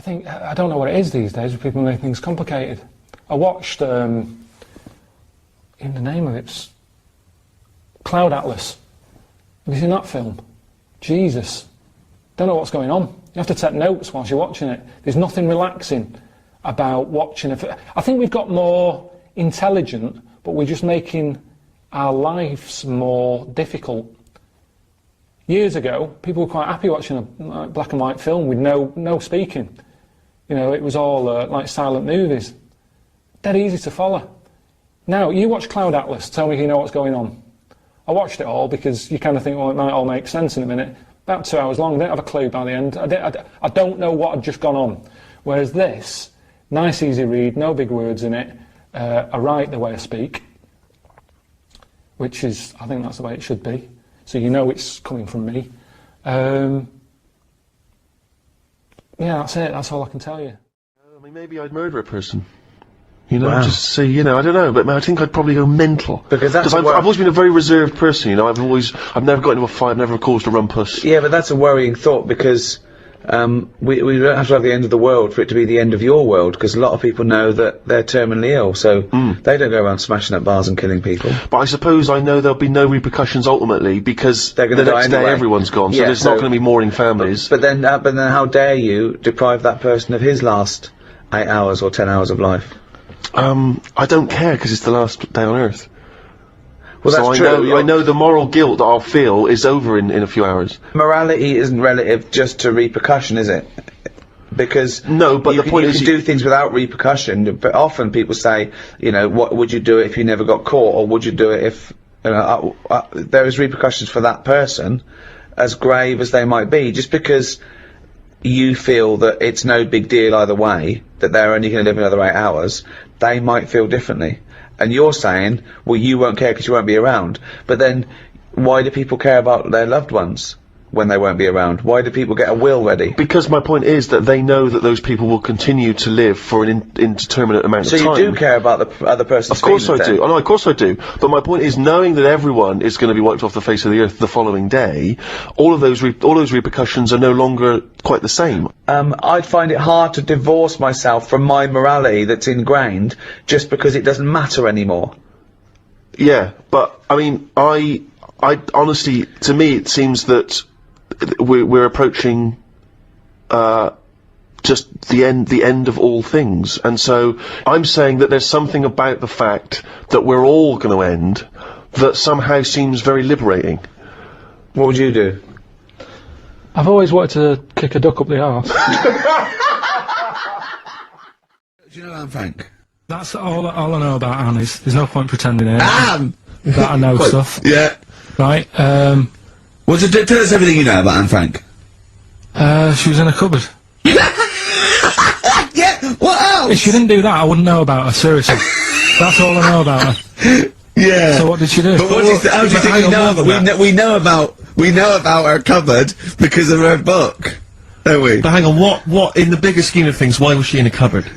think, I don't know what it is these days, with people make things complicated. I watched, in the name of it's Cloud Atlas. Have you seen that film? Jesus. Don't know what's going on. You have to take notes whilst you're watching it. There's nothing relaxing about watching it. I think we've got more intelligent, but we're just making our lives more difficult. Years ago, people were quite happy watching a black and white film with no speaking. You know, it was all like silent movies. Dead easy to follow. Now, you watch Cloud Atlas, tell me if you know what's going on. I watched it all because you kind of think, well, it might all make sense in a minute. About 2 hours long, I didn't have a clue by the end. I don't know what had just gone on. Whereas this, nice easy read, no big words in it, I write the way I speak, which is, I think that's the way it should be. So you know it's coming from me. Yeah, that's it, that's all I can tell you. I mean, maybe I'd murder a person. You know, just say, you know, I don't know, but I think I'd probably go mental. Because I've always been a very reserved person, you know, I've never got into a fight, I've never caused a rumpus. Yeah, but that's a worrying thought, because we don't have to have the end of the world for it to be the end of your world, because a lot of people know that they're terminally ill, so they don't go around smashing up bars and killing people. But I suppose I know there'll be no repercussions ultimately, because they're gonna the next die anyway. day everyone's gone, so Yeah, there's not going to be mourning families. But then how dare you deprive that person of his last 8 hours or 10 hours of life? I don't care, because it's the last day on Earth. Well, so that's true. I know the moral guilt that I'll feel is over in a few hours. Morality isn't relative just to repercussion, is it? Because no, but the point is you can do things without repercussion. But often people say, you know, what would you do if you never got caught, or would you do it if there is repercussions for that person, as grave as they might be, just because you feel that it's no big deal either way, that they're only going to live another 8 hours, they might feel differently. And you're saying, well, you won't care because you won't be around. But then, why do people care about their loved ones when they won't be around? Why do people get a will ready? Because my point is that they know that those people will continue to live for an indeterminate amount of time. So you do care about the other person's feelings? Of course I do. Oh, no, of course I do. But my point is, knowing that everyone is going to be wiped off the face of the earth the following day, all those repercussions are no longer quite the same. I'd find it hard to divorce myself from my morality that's ingrained just because it doesn't matter anymore. Yeah, but I mean, I honestly, to me, it seems that we're approaching just the end of all things, and so I'm saying that there's something about the fact that we're all going to end that somehow seems very liberating. What would you do? I've always wanted to kick a duck up the arse. Do you know Anne Frank? That's all I know about Anne. There's no point pretending here Anne! that I know stuff. Yeah. Right. Well, tell us everything you know about Anne Frank. She was in a cupboard. Yeah, what else? If she didn't do that, I wouldn't know about her, seriously. That's all I know about her. Yeah. So what did she do? But how do you think we know about her? We know about her cupboard because of her book, don't we? But hang on, what, in the bigger scheme of things, why was she in a cupboard?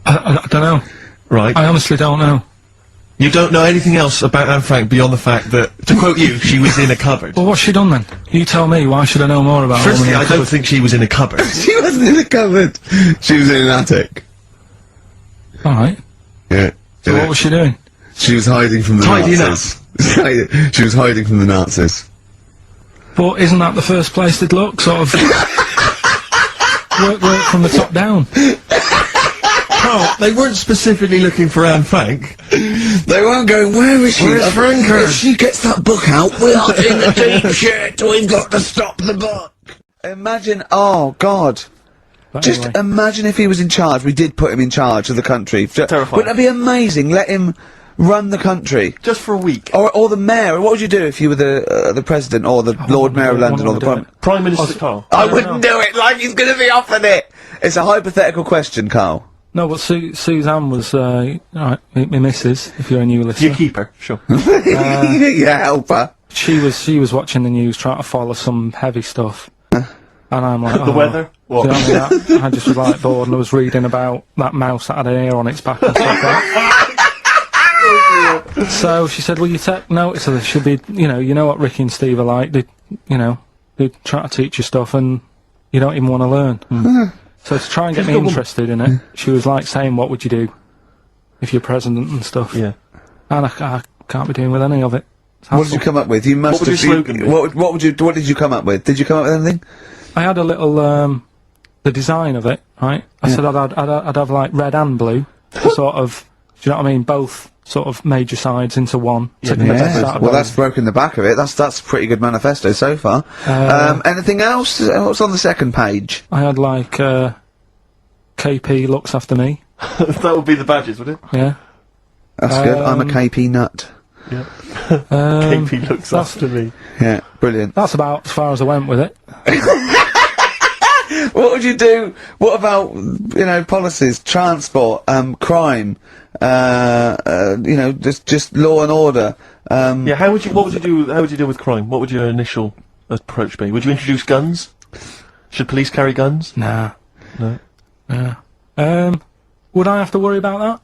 I don't know. Right. I honestly don't know. You don't know anything else about Anne Frank beyond the fact that, to quote you, she was in a cupboard? Well, what's she done then? You tell me, why should I know more about her? Firstly, I don't think she was in a cupboard. She wasn't in a cupboard. She was in an attic. Alright. Yeah. So what was she doing? She was hiding from the Nazis. She was hiding from the Nazis. But isn't that the first place they'd look? Sort of work from the top down. Oh, they weren't specifically looking for Anne Frank. They weren't going, where is she? Where's Franker? If she gets that book out, we are in the deep shit. We've got to stop the book. Imagine, oh God. Just imagine if he was in charge. We did put him in charge of the country. Terrifying. Wouldn't that be amazing? Let him run the country. Just for a week. Or the mayor. What would you do if you were the president, or the Lord Mayor of London, or the Prime Minister Carl? I wouldn't do it like he's going to be offered it. It's a hypothetical question, Carl. No, but Suzanne was, alright, my missus, if you're a new listener. You keep her, sure. Yeah, help her. She was watching the news, trying to follow some heavy stuff. And I'm like, the weather? What? I just was like bored, and I was reading about that mouse that had an ear on its back and stuff like that. So she said, well, you take notice of this. Should be, you know what Ricky and Steve are like. They try to teach you stuff, and you don't even want to learn. So to try and get me interested in it, she was like saying, what would you do if you're president and stuff? Yeah. And I can't be doing with any of it. What did you come up with? You must What would your slogan be? What did you come up with? Did you come up with anything? I had a little, the design of it, right? I said I'd have like red and blue, sort of, do you know what I mean? Both sort of major sides into one. Well, that's broken the back of it. That's a pretty good manifesto so far. Anything else? What's on the second page? I had like, KP looks after me. That would be the badges, would it? Yeah. That's good. I'm a KP nut. Yeah. KP looks after me. Yeah, brilliant. That's about as far as I went with it. What would you do? What about, you know, policies, transport, crime, you know, just law and order? Yeah, what would you do, how would you deal with crime? What would your initial approach be? Would you introduce guns? Should police carry guns? Nah. No. Yeah. Would I have to worry about that?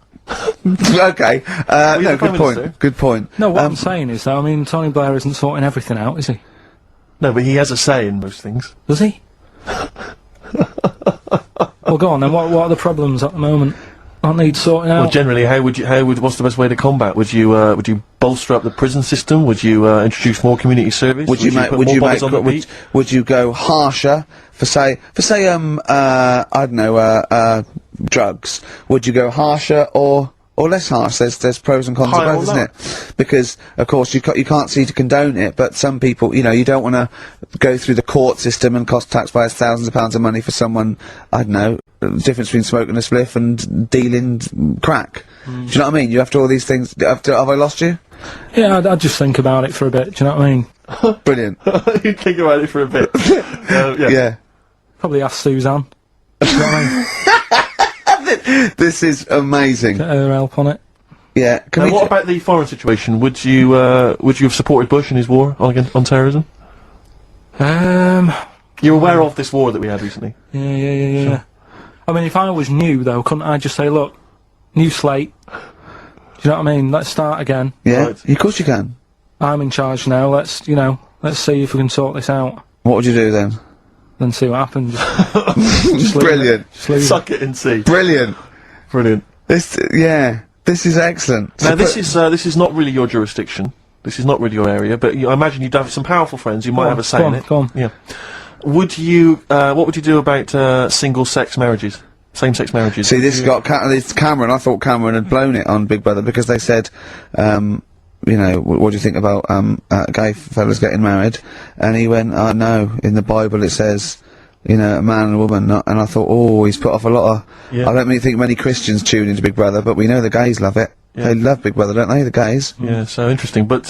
Okay. No, good point. Good point. No, what I'm saying is, though, I mean, Tony Blair isn't sorting everything out, is he? No, but he has a say in most things. Does he? Well, go on then. What are the problems at the moment? Aren't they sorting out? Well, generally, what's the best way to combat? Would you bolster up the prison system? Would you introduce more community service? Would you go harsher for say I don't know drugs? Would you go harsher or less harsh? There's pros and cons to both, isn't it? Because of course you can't see to condone it, but some people, you know, you don't want to go through the court system and cost taxpayers thousands of pounds of money for someone, I don't know, the difference between smoking a spliff and dealing crack. Do you know what I mean? You have to all these things. Have I lost you? Yeah, I'd just think about it for a bit. Do you know what I mean? Brilliant. You think about it for a bit. Yeah. Probably ask Suzanne. Do you know what I mean? This is amazing. Get her help on it. Yeah. And what about the foreign situation? Would you have supported Bush in his war on terrorism? You're aware of this war that we had recently? Yeah. Sure. I mean, if I was new, though, couldn't I just say, look, new slate, do you know what I mean? Let's start again. Yeah, right. of course you can. I'm in charge now, let's see if we can sort this out. What would you do then? Then see what happens. Just Brilliant. Suck it and see. Brilliant. Brilliant. This is excellent. Now, this is not really your jurisdiction. This is not really your area, but I imagine you'd have some powerful friends who might have a say in it. Go on. Yeah. What would you do about single-sex marriages, same-sex marriages? See, this got it's Cameron. I thought Cameron had blown it on Big Brother because they said, you know, what do you think about gay fellas getting married? And he went, no, in the Bible it says, you know, a man and a woman. And I thought, oh, he's put off a lot of. Yeah. I don't really think many Christians tune into Big Brother, but we know the gays love it. Yeah. They love Big Brother, don't they? The gays. Yeah, so interesting. But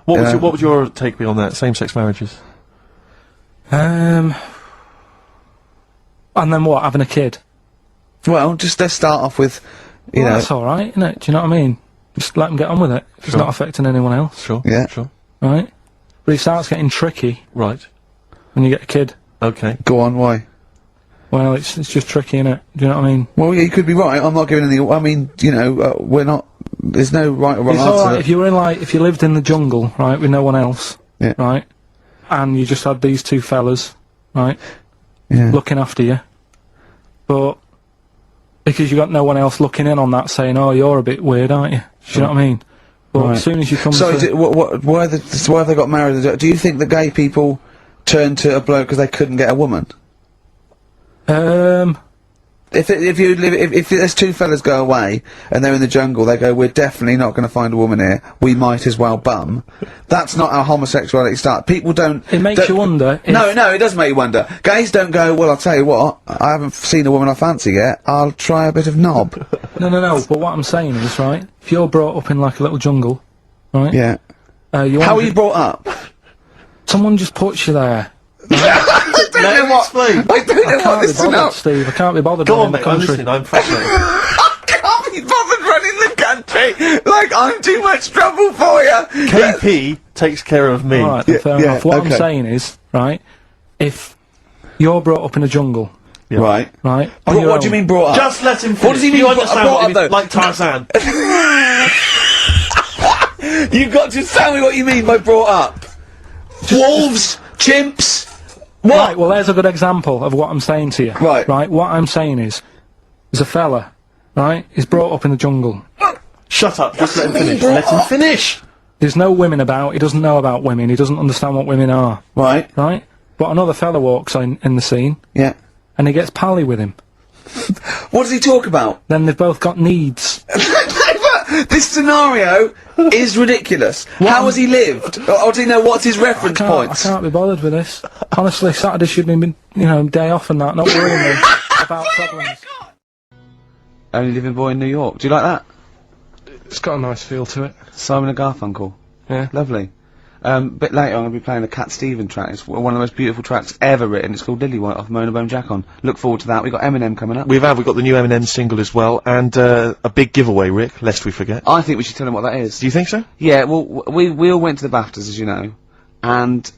what would your take be on that? Same-sex marriages. And then what? Having a kid? Well, just let's start off with, you know. That's all right, isn't it? Do you know what I mean? Just let them get on with it. It's not affecting anyone else. Sure. Yeah. Sure. Right. But it starts getting tricky. Right. When you get a kid. Okay. Go on. Why? Well, it's just tricky, innit? Do you know what I mean? Well, yeah, you could be right. I'm not giving any. I mean, you know, we're not. There's no right or wrong answer. It's all right if you were if you lived in the jungle, right, with no one else, yeah. Right, and you just had these two fellas, right, looking after you, but because you got no one else looking in on that, saying, "Oh, you're a bit weird, aren't you?" Do you know what I mean? But as soon as you come, why have they got married? Do you think the gay people turned to a bloke because they couldn't get a woman? If there's two fellas go away and they're in the jungle, they go, we're definitely not going to find a woman here. We might as well bum. That's not how homosexuality starts. People don't. It makes you wonder. No, it does make you wonder. Gays don't go, well, I'll tell you what, I haven't seen a woman I fancy yet. I'll try a bit of knob. No. But what I'm saying is, right, if you're brought up in like a little jungle, right? Yeah. How are you brought up? Someone just puts you there. I don't know what this is about. Steve, I can't be bothered running the country. I'm fascinated. I can't be bothered running the country! Like, I'm too much trouble for you! KP takes care of me. Alright, fair enough. What I'm saying is, right, if you're brought up in a jungle, right, what do you mean brought up? Just let him finish. What does he mean brought up, like Tarzan. You've got to tell me what you mean by brought up. Wolves, chimps, What? Right, well, there's a good example of what I'm saying to you. Right. Right, what I'm saying is, there's a fella, right, he's brought up in the jungle. Shut up, just let him finish. Let him finish! There's no women about, he doesn't know about women, he doesn't understand what women are. Right. Right? But another fella walks in the scene, Yeah. and he gets pally with him. What does he talk about? Then they've both got needs. This scenario is ridiculous. How has he lived? Or do you know what's his reference points? I can't be bothered with this. Honestly, Saturday should be, day off and that, not worrying me about problems. Only Living Boy in New York. Do you like that? It's got a nice feel to it. Simon and Garfunkel. Yeah. Lovely. Bit later I'm going to be playing a Cat Stevens track. It's one of the most beautiful tracks ever written. It's called Lillywhite off Mona Bone Jack On. Look forward to that. We've got Eminem coming up. We've got the new Eminem single as well, and a big giveaway, Rick, lest we forget. I think we should tell him what that is. Do you think so? Yeah, well, we all went to the BAFTAs, as you know, and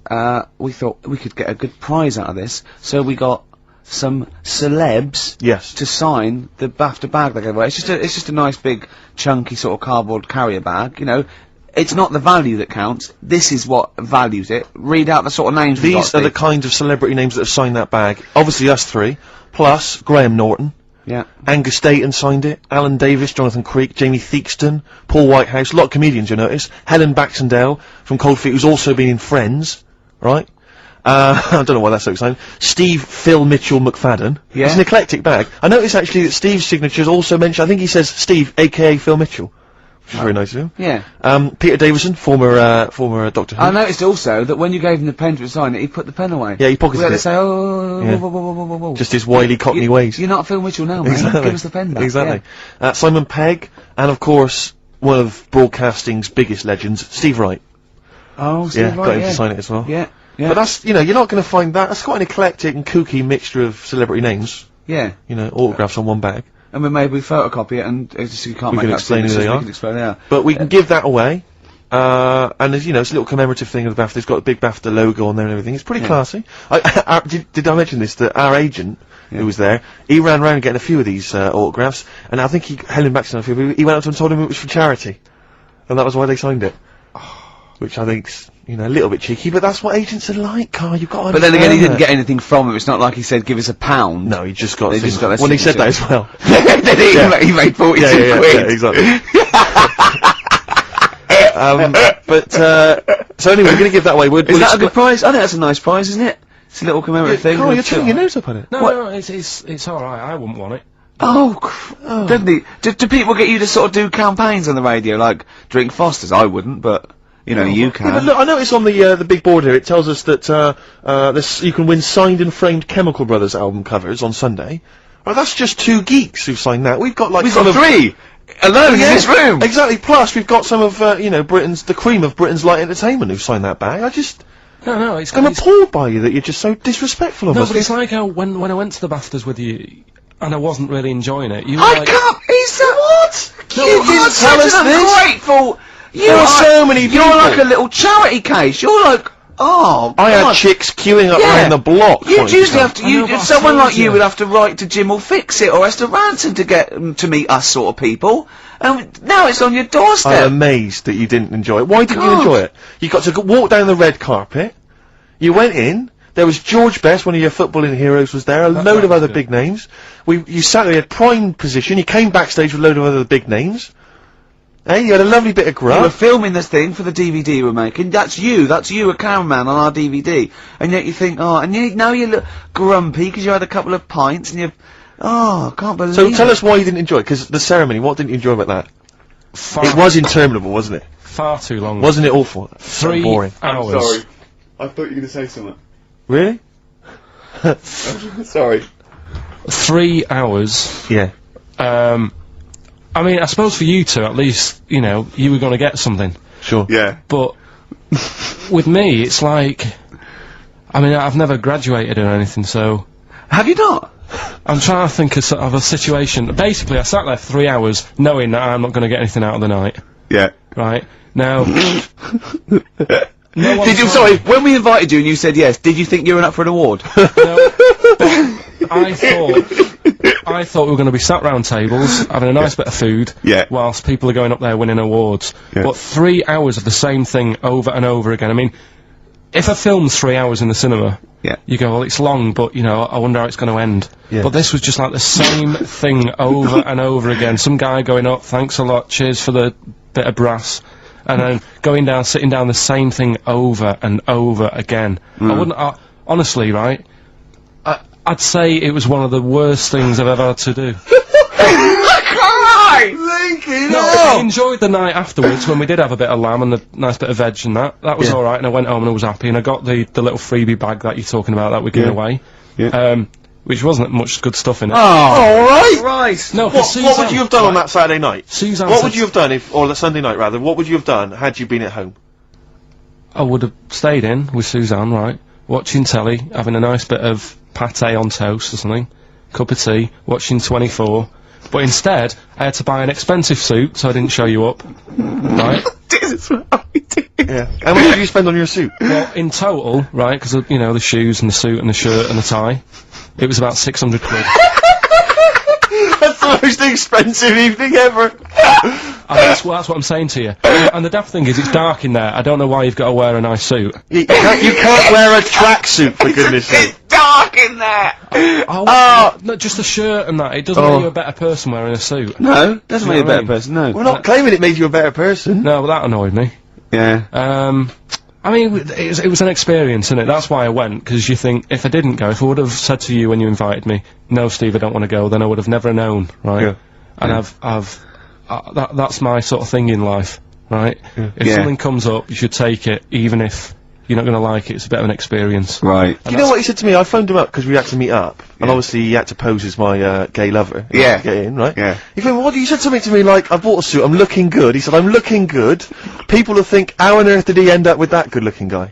we thought we could get a good prize out of this, so we got some celebs Yes. to sign the BAFTA bag they gave away. It's just a nice big chunky sort of cardboard carrier bag, you know. It's not the value that counts. This is what values it. Read out the sort of names we got, These are the kind of celebrity names that have signed that bag. Obviously us three, plus Graham Norton. Yeah. Angus Dayton signed it, Alan Davis, Jonathan Creek, Jamie Theakston, Paul Whitehouse, a lot of comedians you notice, Helen Baxendale from Cold Feet, who's also been in Friends, right? I don't know why that's so exciting. Phil Mitchell McFadden. Yeah. It's an eclectic bag. I noticed actually that Steve's signature's also mentioned, I think he says Steve, aka Phil Mitchell. Which is very nice of him. Yeah. Peter Davison, former Doctor Who. I noticed also that when you gave him the pen to sign it, he put the pen away. Yeah, he pocketed We had to it. say, oh, Yeah. whoa. Just his wily Cockney ways. You're not Phil Mitchell now, man. Exactly. Give us the pen back. Exactly. Simon Pegg, and of course, one of broadcasting's biggest legends, Steve Wright. Oh, Steve Yeah, Wright, got him to sign it as well. Yeah, yeah. But that's, you're not going to find that. That's quite an eclectic and kooky mixture of celebrity names. Yeah. Autographs on one bag. And we maybe photocopy it and it's just, you can't We make can out explain who signatures, they we are. can explain, yeah. But we can give that away. And there's, it's a little commemorative thing of the BAFTA. It's got a big BAFTA logo on there and everything. It's pretty classy. Did I mention this? That our agent, who was there, he ran around getting a few of these autographs, and I think Helen Baxter, a few, but he went up to them and told him it was for charity. And that was why they signed it. Which I think's, a little bit cheeky, but that's what agents are like, Carl. You've got to But then again, he didn't understand get anything from it. It's not like he said, give us £1. No, he just got. They just got their Well, he said that as signature. well. Then he made 42 quid. Yeah, exactly. So anyway, we're going to give that away. Is that a good prize? I think that's a nice prize, isn't it? It's a little commemorative thing. Carl, you're turning your nose up on it. No, it's alright, I wouldn't want it. Didn't he? Do people get you to sort of do campaigns on the radio, like drink Fosters? I wouldn't, but you can. Yeah, but look, I noticed on the big board here, it tells us that you can win signed and framed Chemical Brothers album covers on Sunday. Well, that's just 2 geeks who've signed that. We've got like We've got 3 alone in this room. Exactly. Plus, we've got some of the cream of Britain's light entertainment who've signed that bag. No, I'm appalled by you that you're just so disrespectful of us. No, but it's like how when I went to the BAFTAs with you, and I wasn't really enjoying it, you were I like... can't. He said what? No, you you didn't tell us such an this. ungrateful. There are so many people. You're like a little charity case. You're like, oh, I had God. chicks queuing up Yeah. around the block. You'd wanting usually to have to. I know, but I Someone told like you you. would have to write to Jim or Fix It or Esther Ransom to get to meet us sort of people. And now it's on your doorstep. I'm amazed that you didn't enjoy it. Why didn't you God. enjoy it? You got to walk down the red carpet. You went in. There was George Best, one of your footballing heroes, was there. A load of other big names. You sat there, you had prime position. You came backstage with a load of other big names. Hey, you had a lovely bit of You were grub. filming this thing for the DVD we're making. That's you, a cameraman on our DVD. And yet you think, now you look grumpy because you had a couple of pints and I can't believe So it. tell us why you didn't enjoy it, because the ceremony, what didn't you enjoy about that? It was interminable, wasn't it? Far too long. Wasn't it awful? So 3 boring. hours. I thought you were going to say something. Really? Sorry. 3 hours. Yeah. I mean, I suppose for you two, at least, you were going to get something. Sure. Yeah. But with me, it's like, I've never graduated or anything, so Have you not? I'm trying to think of a situation. Basically, I sat there for 3 hours knowing that I'm not going to get anything out of the night. Yeah. Right? Now... Did you? Sorry, when we invited you and you said yes, did you think you were up for an award? No, I thought we were going to be sat round tables, having a nice bit of food, Yeah. whilst people are going up there winning awards. Yeah. But 3 hours of the same thing over and over again. if a film's 3 hours in the cinema, Yeah. you go, well, it's long, but, you know, I wonder how it's going to end. Yeah. But this was just like the same thing over and over again. Some guy going up, thanks a lot, cheers for the bit of brass. And then going down, sitting down, the same thing over and over again. I wouldn't, honestly, right, I'd say it was one of the worst things I've ever had to do. No, I enjoyed the night afterwards when we did have a bit of lamb and a nice bit of veg and that. That was alright, and I went home and I was happy, and I got the little freebie bag that you're talking about that we're giving away. Yeah. Which wasn't much good stuff in it. Right. No, What would you have done on that Saturday night? Suzanne What said would you have done or the Sunday night rather, what would you have done had you been at home? I would have stayed in with Suzanne, right, watching telly, having a nice bit of pate on toast or something, cup of tea, watching 24, but instead, I had to buy an expensive suit so I didn't show you up, right? Yeah. How much did you spend on your suit? Well, in total, right, because, you know, the shoes and the suit and the shirt and the tie, it was about 600 quid. That's the most expensive evening ever! And that's what I'm saying to you. And the daft thing is, it's dark in there. I don't know why you've got to wear a nice suit. You can't wear a tracksuit, for goodness sake. Dark in there. No, just a shirt and that. It doesn't make you a better person wearing a suit. No, doesn't You make you a know what I better mean? person, no. We're not claiming it made you a better person. No, but that annoyed me. Yeah. I mean, it was an experience, innit? That's why I went, because you think, if I didn't go, if I would have said to you when you invited me, no, Steve, I don't want to go, then I would have never known, right? Yeah. And that's my sort of thing in life, right? If Yeah. something comes up, you should take it, even if you're not going to like it. It's a bit of an experience. Right. You know what he said to me? I phoned him up because we had to meet up, and obviously he had to pose as my gay lover. Yeah. To get in, right? Yeah. He phoned, he said something to me like, I bought a suit, I'm looking good. He said, I'm looking good. People will think, how on earth did he end up with that good-looking guy?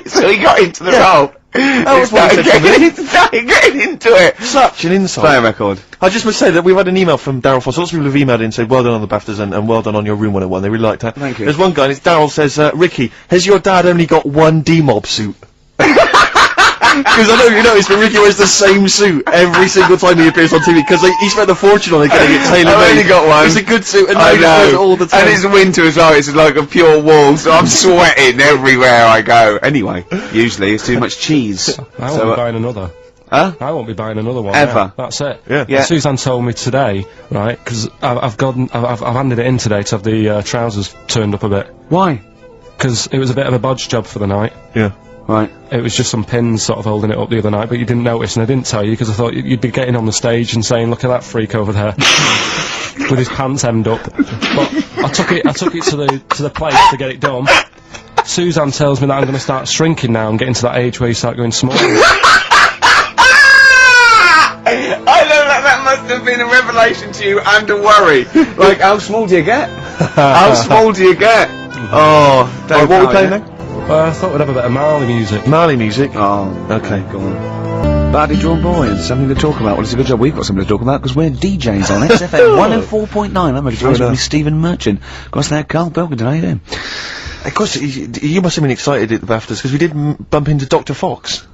So he got into the role. That was what he said to me. Getting into it. Such an insult. Play a record. I just must say that we've had an email from Darryl Foss. Lots of people have emailed in and said, well done on the BAFTAs and well done on your Room 101. They really liked that. Thank you. There's one guy, and it's Darryl says, Ricky, has your dad only got one D-Mob suit? Because I know you noticed, but Ricky wears the same suit every single time he appears on TV, because he spent a fortune on it getting it tailor-made. I've only got one. It's a good suit, and I he wears it know. all the time. And it's winter as well. It's like a pure wool, so I'm sweating everywhere I go. Anyway, Usually it's too much cheese. I won't be buying another. Huh? I won't be buying another one. Ever? Yeah, that's it. Yeah. Yeah. And Suzanne told me today, right, because I've handed it in today to have the trousers turned up a bit. Why? Because it was a bit of a bodge job for the night. Yeah. Right. It was just some pins sort of holding it up the other night, but you didn't notice, and I didn't tell you because I thought you'd be getting on the stage and saying, "Look at that freak over there," with his pants hemmed up. But I took it to the place to get it done. Suzanne tells me that I'm going to start shrinking now and getting to that age where you start going small. I know that must have been a revelation to you and a worry. Like, how small do you get? How small do you get? Oh, Don't what are we know playing yet. now? Well, I thought we'd have a bit of Marley music. Marley music. Oh, Okay. go on. Badly Drawn Boys, something to talk about. Well, it's a good job we've got something to talk about because we're DJs on XFM 104.9. I'm ready to with me, Stephen Merchant. Got there, Karl Pilkington. How you doing? Of course, you must have been excited at the BAFTAs because we did bump into Dr. Fox.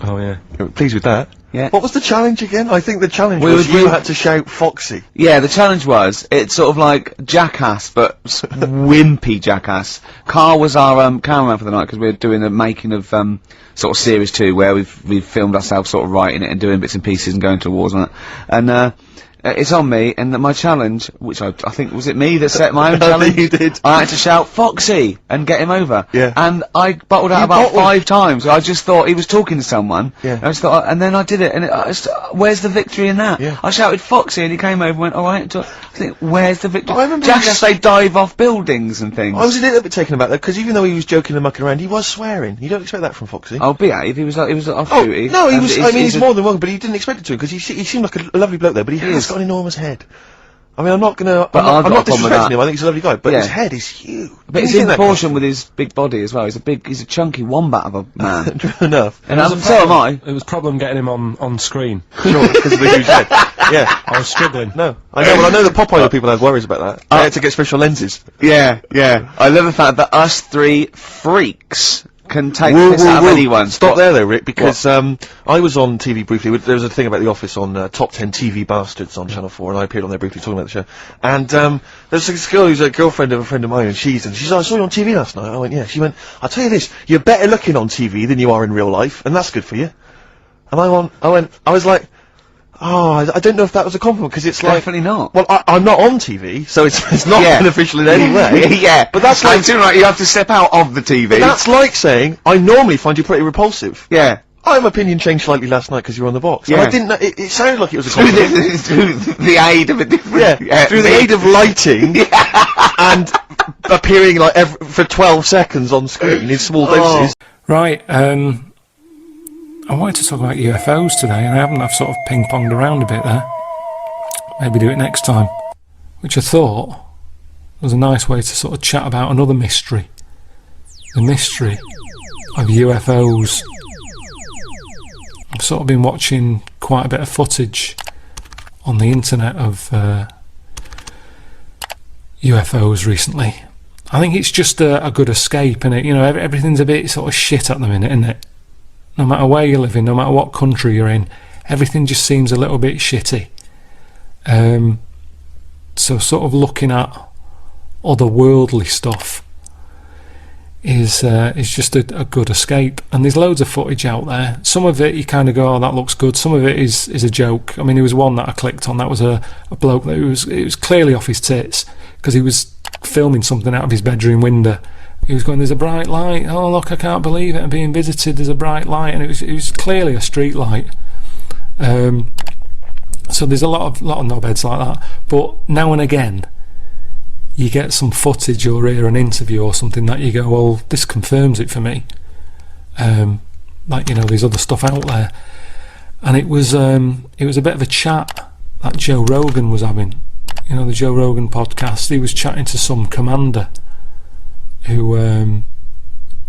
Oh yeah. Pleased with that. Yeah. What was the challenge again? I think the challenge We was were- you had to shout Foxy. Yeah, the challenge was, it's sort of like Jackass, but wimpy Jackass. Karl was our cameraman for the night because we were doing the making of sort of series 2 where we've filmed ourselves sort of writing it and doing bits and pieces and going to awards on it. And it's on me, and my challenge, which I think, was it me that set my own I challenge? think you did. I had to shout Foxy and get him over. Yeah. And I bottled out You about bottled? 5 times. I just thought he was talking to someone. Yeah. And I just thought, and then I did it, and where's the victory in that? Yeah. I shouted Foxy, and he came over and went, alright. I think, where's the victory? I remember Jackass, they dive off buildings and things. I was a little bit taken aback though, because even though he was joking and mucking around, he was swearing. You don't expect that from Foxy. I'll be at if he was like, Oh, offshooty. no, he And was. he's- I mean, he's a- more than welcome, but he didn't expect it to, because he seemed like a lovely bloke there, but he has is. got an enormous head. I mean, I'm not gonna. But I've I'm got not a problem with disrespecting that. him. I think he's a lovely guy, but Yeah. his head is huge. But it's in proportion with his big body as well. He's a chunky wombat of a man. True enough. And so am I. It was a problem getting him on screen. Sure, because of the huge head. Yeah. I was struggling. No, I know. Well, I know that Popeye people have worries about that. They had to get special lenses. Yeah, yeah. I love the fact that us 3 freaks can take the piss out of anyone. Stop there though, Rick, because I was on TV briefly. There was a thing about The Office on Top 10 TV Bastards on Channel 4, and I appeared on there briefly talking about the show. And there's this girl who's a girlfriend of a friend of mine, and she's I saw you on TV last night. I went, yeah. She went, I'll tell you this, you're better looking on TV than you are in real life, and that's good for you. And I was like, oh, I don't know if that was a compliment, because it's like... Definitely not. Well, I'm not on TV, so it's not beneficial in any way. Yeah, but that's like... I'm too right, you have to step out of the TV. But that's like saying, I normally find you pretty repulsive. Yeah. My opinion changed slightly last night because you were on the box. Yeah. And I didn't know, it sounded like it was a compliment. through the aid of a different... through the aid of lighting and appearing like for 12 seconds on screen in small doses. Right, I wanted to talk about UFOs today, and I've sort of ping-ponged around a bit there. Maybe do it next time. Which I thought was a nice way to sort of chat about another mystery. The mystery of UFOs. I've sort of been watching quite a bit of footage on the internet of UFOs recently. I think it's just a good escape, and everything's a bit sort of shit at the minute, isn't it? No matter where you live in, no matter what country you're in, everything just seems a little bit shitty. So sort of looking at otherworldly stuff is just a good escape. And there's loads of footage out there. Some of it you kind of go, oh, that looks good. Some of it is a joke. I mean, there was one that I clicked on. That was a bloke that it was clearly off his tits, because he was filming something out of his bedroom window. He was going, there's a bright light, oh look, I can't believe it, I'm being visited, there's a bright light, and it was clearly a street light. So there's a lot of knobheads like that, but now and again you get some footage or hear an interview or something that you go, well, this confirms it for me. Like, there's other stuff out there. And it was a bit of a chat that Joe Rogan was having, the Joe Rogan podcast. He was chatting to some commander who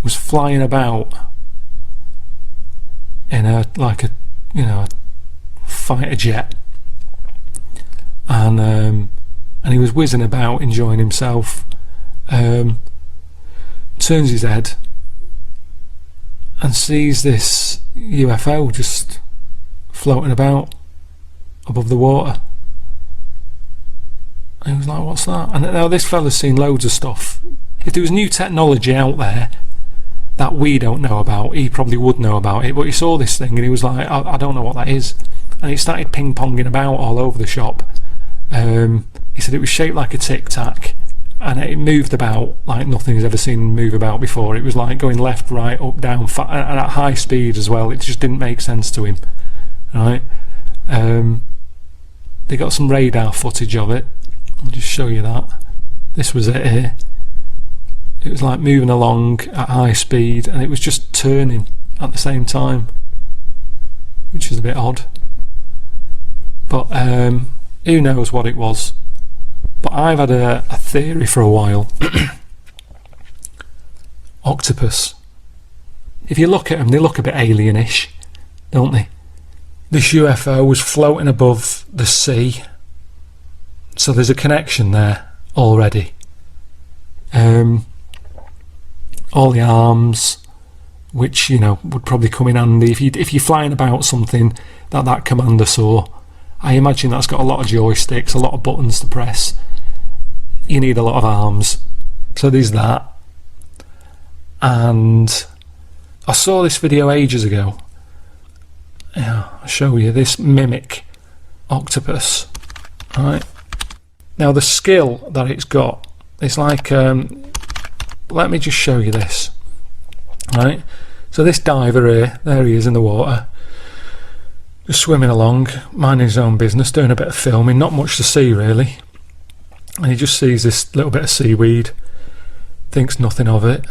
was flying about in a fighter jet, and he was whizzing about enjoying himself. Turns his head and sees this UFO just floating about above the water. And he was like, what's that? And now this fella's seen loads of stuff. If there was new technology out there that we don't know about, he probably would know about it, but he saw this thing and he was like, I don't know what that is. And it started ping-ponging about all over the shop. He said it was shaped like a tic-tac, and it moved about like nothing he's ever seen move about before. It was like going left, right, up, down, and at high speed as well. It just didn't make sense to him. Right? They got some radar footage of it. I'll just show you that. This was it here. It was like moving along at high speed, and it was just turning at the same time, which is a bit odd. But who knows what it was. But I've had a theory for a while. Octopus. If you look at them, they look a bit alienish, don't they? This UFO was floating above the sea, so there's a connection there already. All the arms, which would probably come in handy if you're flying about something that commander saw. I imagine that's got a lot of joysticks, a lot of buttons to press. You need a lot of arms, so there's that. And I saw this video ages ago. I'll show you this mimic octopus. Right now, the skill that it's got, it's like let me just show you this. Right, so this diver here, there he is in the water, just swimming along, minding his own business, doing a bit of filming, not much to see really, and he just sees this little bit of seaweed, thinks nothing of it.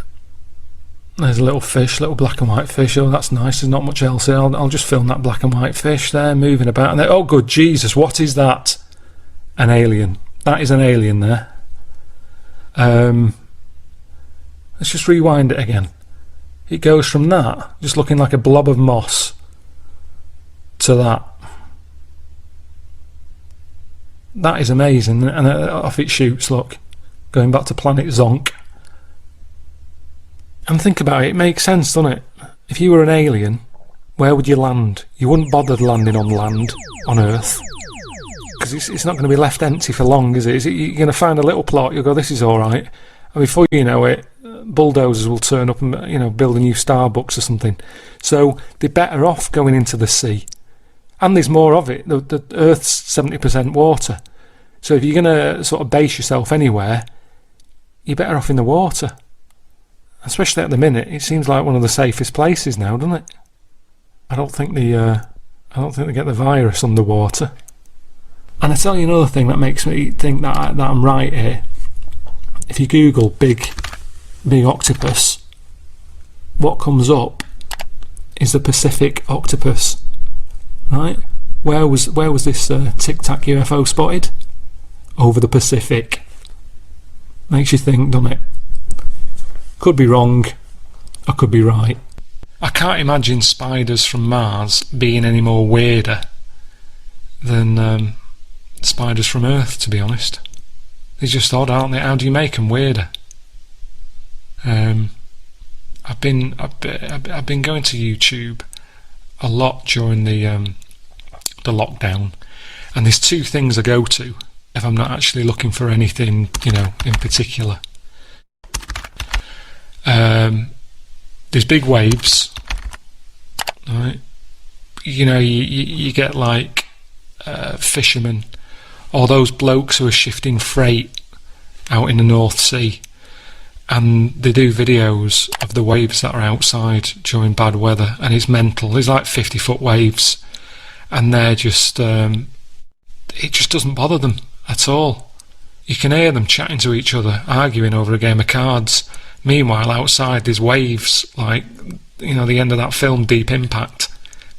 There's a little fish, little black and white fish. Oh, that's nice, there's not much else here. I'll just film that black and white fish there moving about, and then, oh good Jesus, what is that? An alien. That is an alien there. Let's just rewind it again. It goes from that, just looking like a blob of moss, to that. That is amazing, and off it shoots, look. Going back to Planet Zonk. And think about it, it makes sense, doesn't it? If you were an alien, where would you land? You wouldn't bother landing on land, on Earth. Because it's not going to be left empty for long, is it? You're going to find a little plot, you'll go, this is alright. And before you know it, bulldozers will turn up and, build a new Starbucks or something. So they're better off going into the sea. And there's more of it. The Earth's 70% water. So if you're going to sort of base yourself anywhere, you're better off in the water. Especially at the minute, it seems like one of the safest places now, doesn't it? I don't think they get the virus underwater. And I tell you another thing that makes me think that I'm right here. If you Google big octopus, what comes up is the Pacific octopus, right? Where was this Tic Tac UFO spotted? Over the Pacific. Makes you think, doesn't it? Could be wrong, I could be right. I can't imagine spiders from Mars being any more weirder than spiders from Earth, to be honest. They're just odd, aren't they? How do you make them weirder? I've been going to YouTube a lot during the lockdown, and there's two things I go to if I'm not actually looking for anything, in particular. There's big waves, right? You get like fishermen, or those blokes who are shifting freight out in the North Sea, and they do videos of the waves that are outside during bad weather, and it's mental. There's like 50-foot waves, and they're just it just doesn't bother them at all. You can hear them chatting to each other, arguing over a game of cards. Meanwhile, outside there's waves, like the end of that film Deep Impact,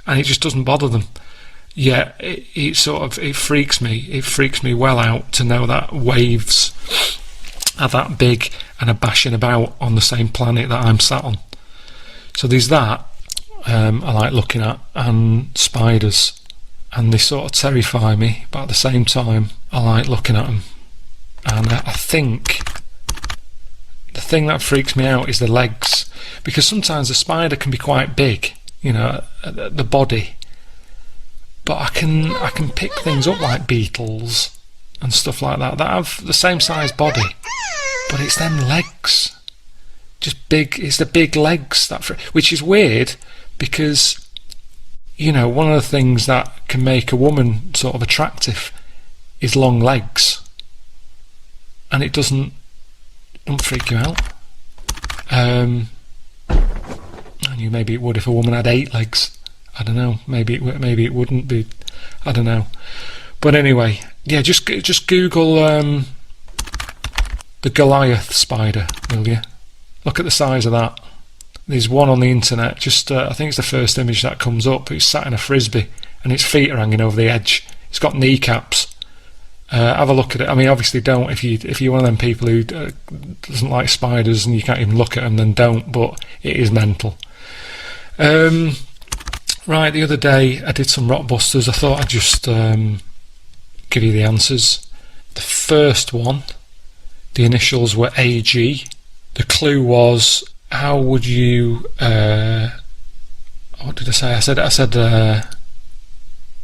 and it just doesn't bother them. Yeah, it freaks me. It freaks me well out to know that waves are that big and are bashing about on the same planet that I'm sat on. So there's that I like looking at, and spiders, and they sort of terrify me, but at the same time I like looking at them. And I think the thing that freaks me out is the legs, because sometimes a spider can be quite big, the body, but I can pick things up like beetles and stuff like that have the same size body, but it's them legs, just big. It's the big legs which is weird, because one of the things that can make a woman sort of attractive is long legs, and it don't freak you out. I knew maybe it would if a woman had 8 legs. I don't know. Maybe it wouldn't be. I don't know. But anyway, yeah. Just Google the Goliath spider, will you? Look at the size of that. There's one on the internet. I think it's the first image that comes up. It's sat in a frisbee, and its feet are hanging over the edge. It's got kneecaps. Have a look at it. I mean, obviously don't. If you're one of them people who doesn't like spiders and you can't even look at them, then don't. But it is mental. Right, the other day I did some Rockbusters. I thought I'd just give you the answers. The first one, the initials were AG. The clue was, how would you? What did I say? I said.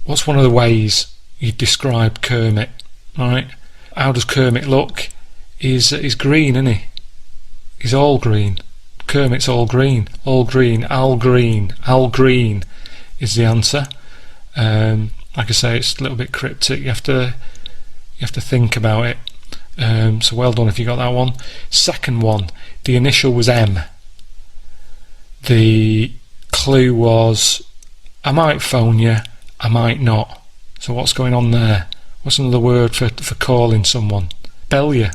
What's one of the ways you describe Kermit? Right? How does Kermit look? He's green, isn't he? He's all green. Kermit's all green. All green. Al Green. Al Green is the answer. Like I say, it's a little bit cryptic. You have to think about it. So well done if you got that one. Second one, the initial was M. The clue was, I might phone you, I might not. So what's going on there? What's another word for calling someone? Bell you,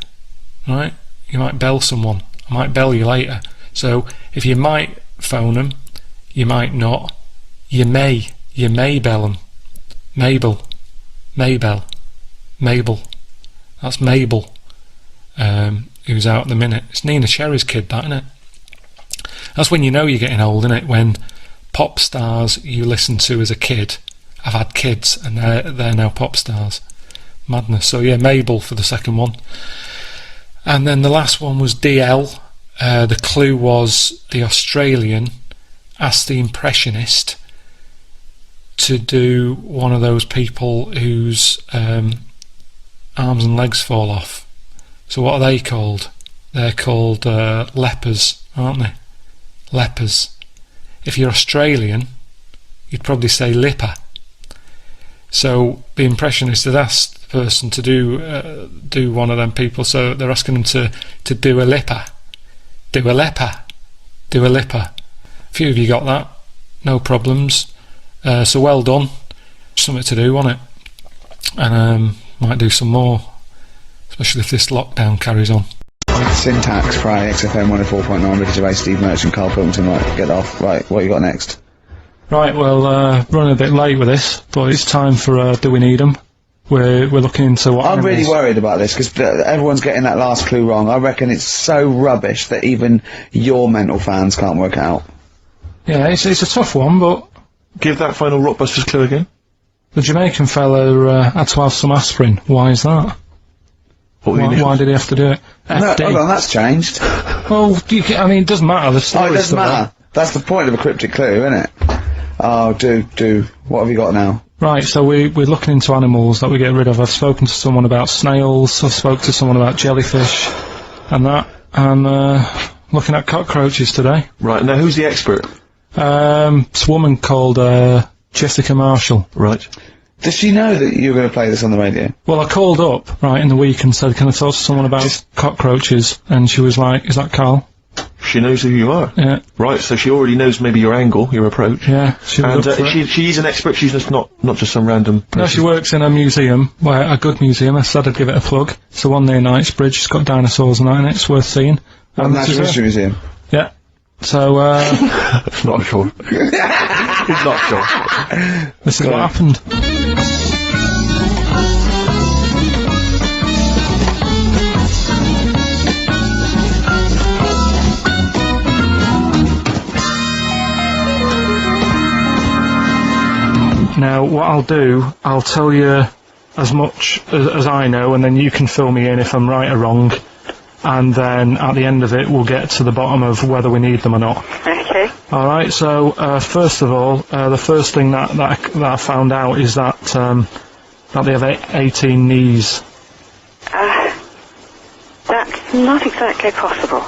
right? You might bell someone. I might bell you later. So if you might phone them, you might not. You may bell them. Mabel. That's Mabel. Who's out at the minute. It's Nina Cherry's kid, that, isn't it? That's when you know you're getting old, isn't it? When pop stars you listened to as a kid have had kids and they're now pop stars. Madness. So yeah, Mabel for the second one. And then the last one was DL, the clue was the Australian asked the impressionist to do one of those people whose arms and legs fall off. So what are they called? They're called lepers, aren't they? Lepers. If you're Australian, you'd probably say lipper. So the impressionist had asked the person to do one of them people, so they're asking them to do a lipper. Do a leper. Do a lipper. A few of you got that. No problems. So well done. Something to do, wasn't it? And might do some more, especially if this lockdown carries on. Syntax, Friday, XFM 104.9, Ricky Gervais, Steve Merchant, Karl Pilkington. Right, get off. Right, what you got next? Right, well, running a bit late with this, but it's time for Do We Need 'Em? We're looking into what I'm really animals- worried about this, because everyone's getting that last clue wrong. I reckon it's so rubbish that even your mental fans can't work it out. Yeah, it's a tough one, but Give that final Rockbusters clue again. the Jamaican fella had to have some aspirin. Why is that? What were the initials? Why did he have to do it? No, FD. hold on, that's changed. Well, I mean, it doesn't matter. The Oh, story it doesn't matter. That's the point of a cryptic clue, isn't it? Oh, do. What have you got now? Right, so we're looking into animals that we get rid of. I've spoken to someone about snails, I've spoken to someone about jellyfish, and that, and looking at cockroaches today. Right, now who's the expert? It's a woman called Jessica Marshall. Right. Does she know that you're going to play this on the radio? Well, I called up, right, in the week and said, can I talk to someone about cockroaches? And she was like, is that Carl? She knows who you are. Yeah. Right, so she already knows maybe your angle, your approach. Yeah, she was And up for it. she's an expert, she's just not just some random person. No, she works in a museum, well, a good museum. I said I'd give it a plug. It's the one near Knightsbridge. It's got dinosaurs and that in it. It's worth seeing. On the this is Natural her. History Museum. Yeah. So, Not sure. He's not sure. this is what happened. Now, what I'll do, I'll tell you as much as I know, and then you can fill me in if I'm right or wrong. And then at the end of it, we'll get to the bottom of whether we need them or not. Okay. All right. So first of all, the first thing that I found out is that they have 18 knees. That's not exactly possible.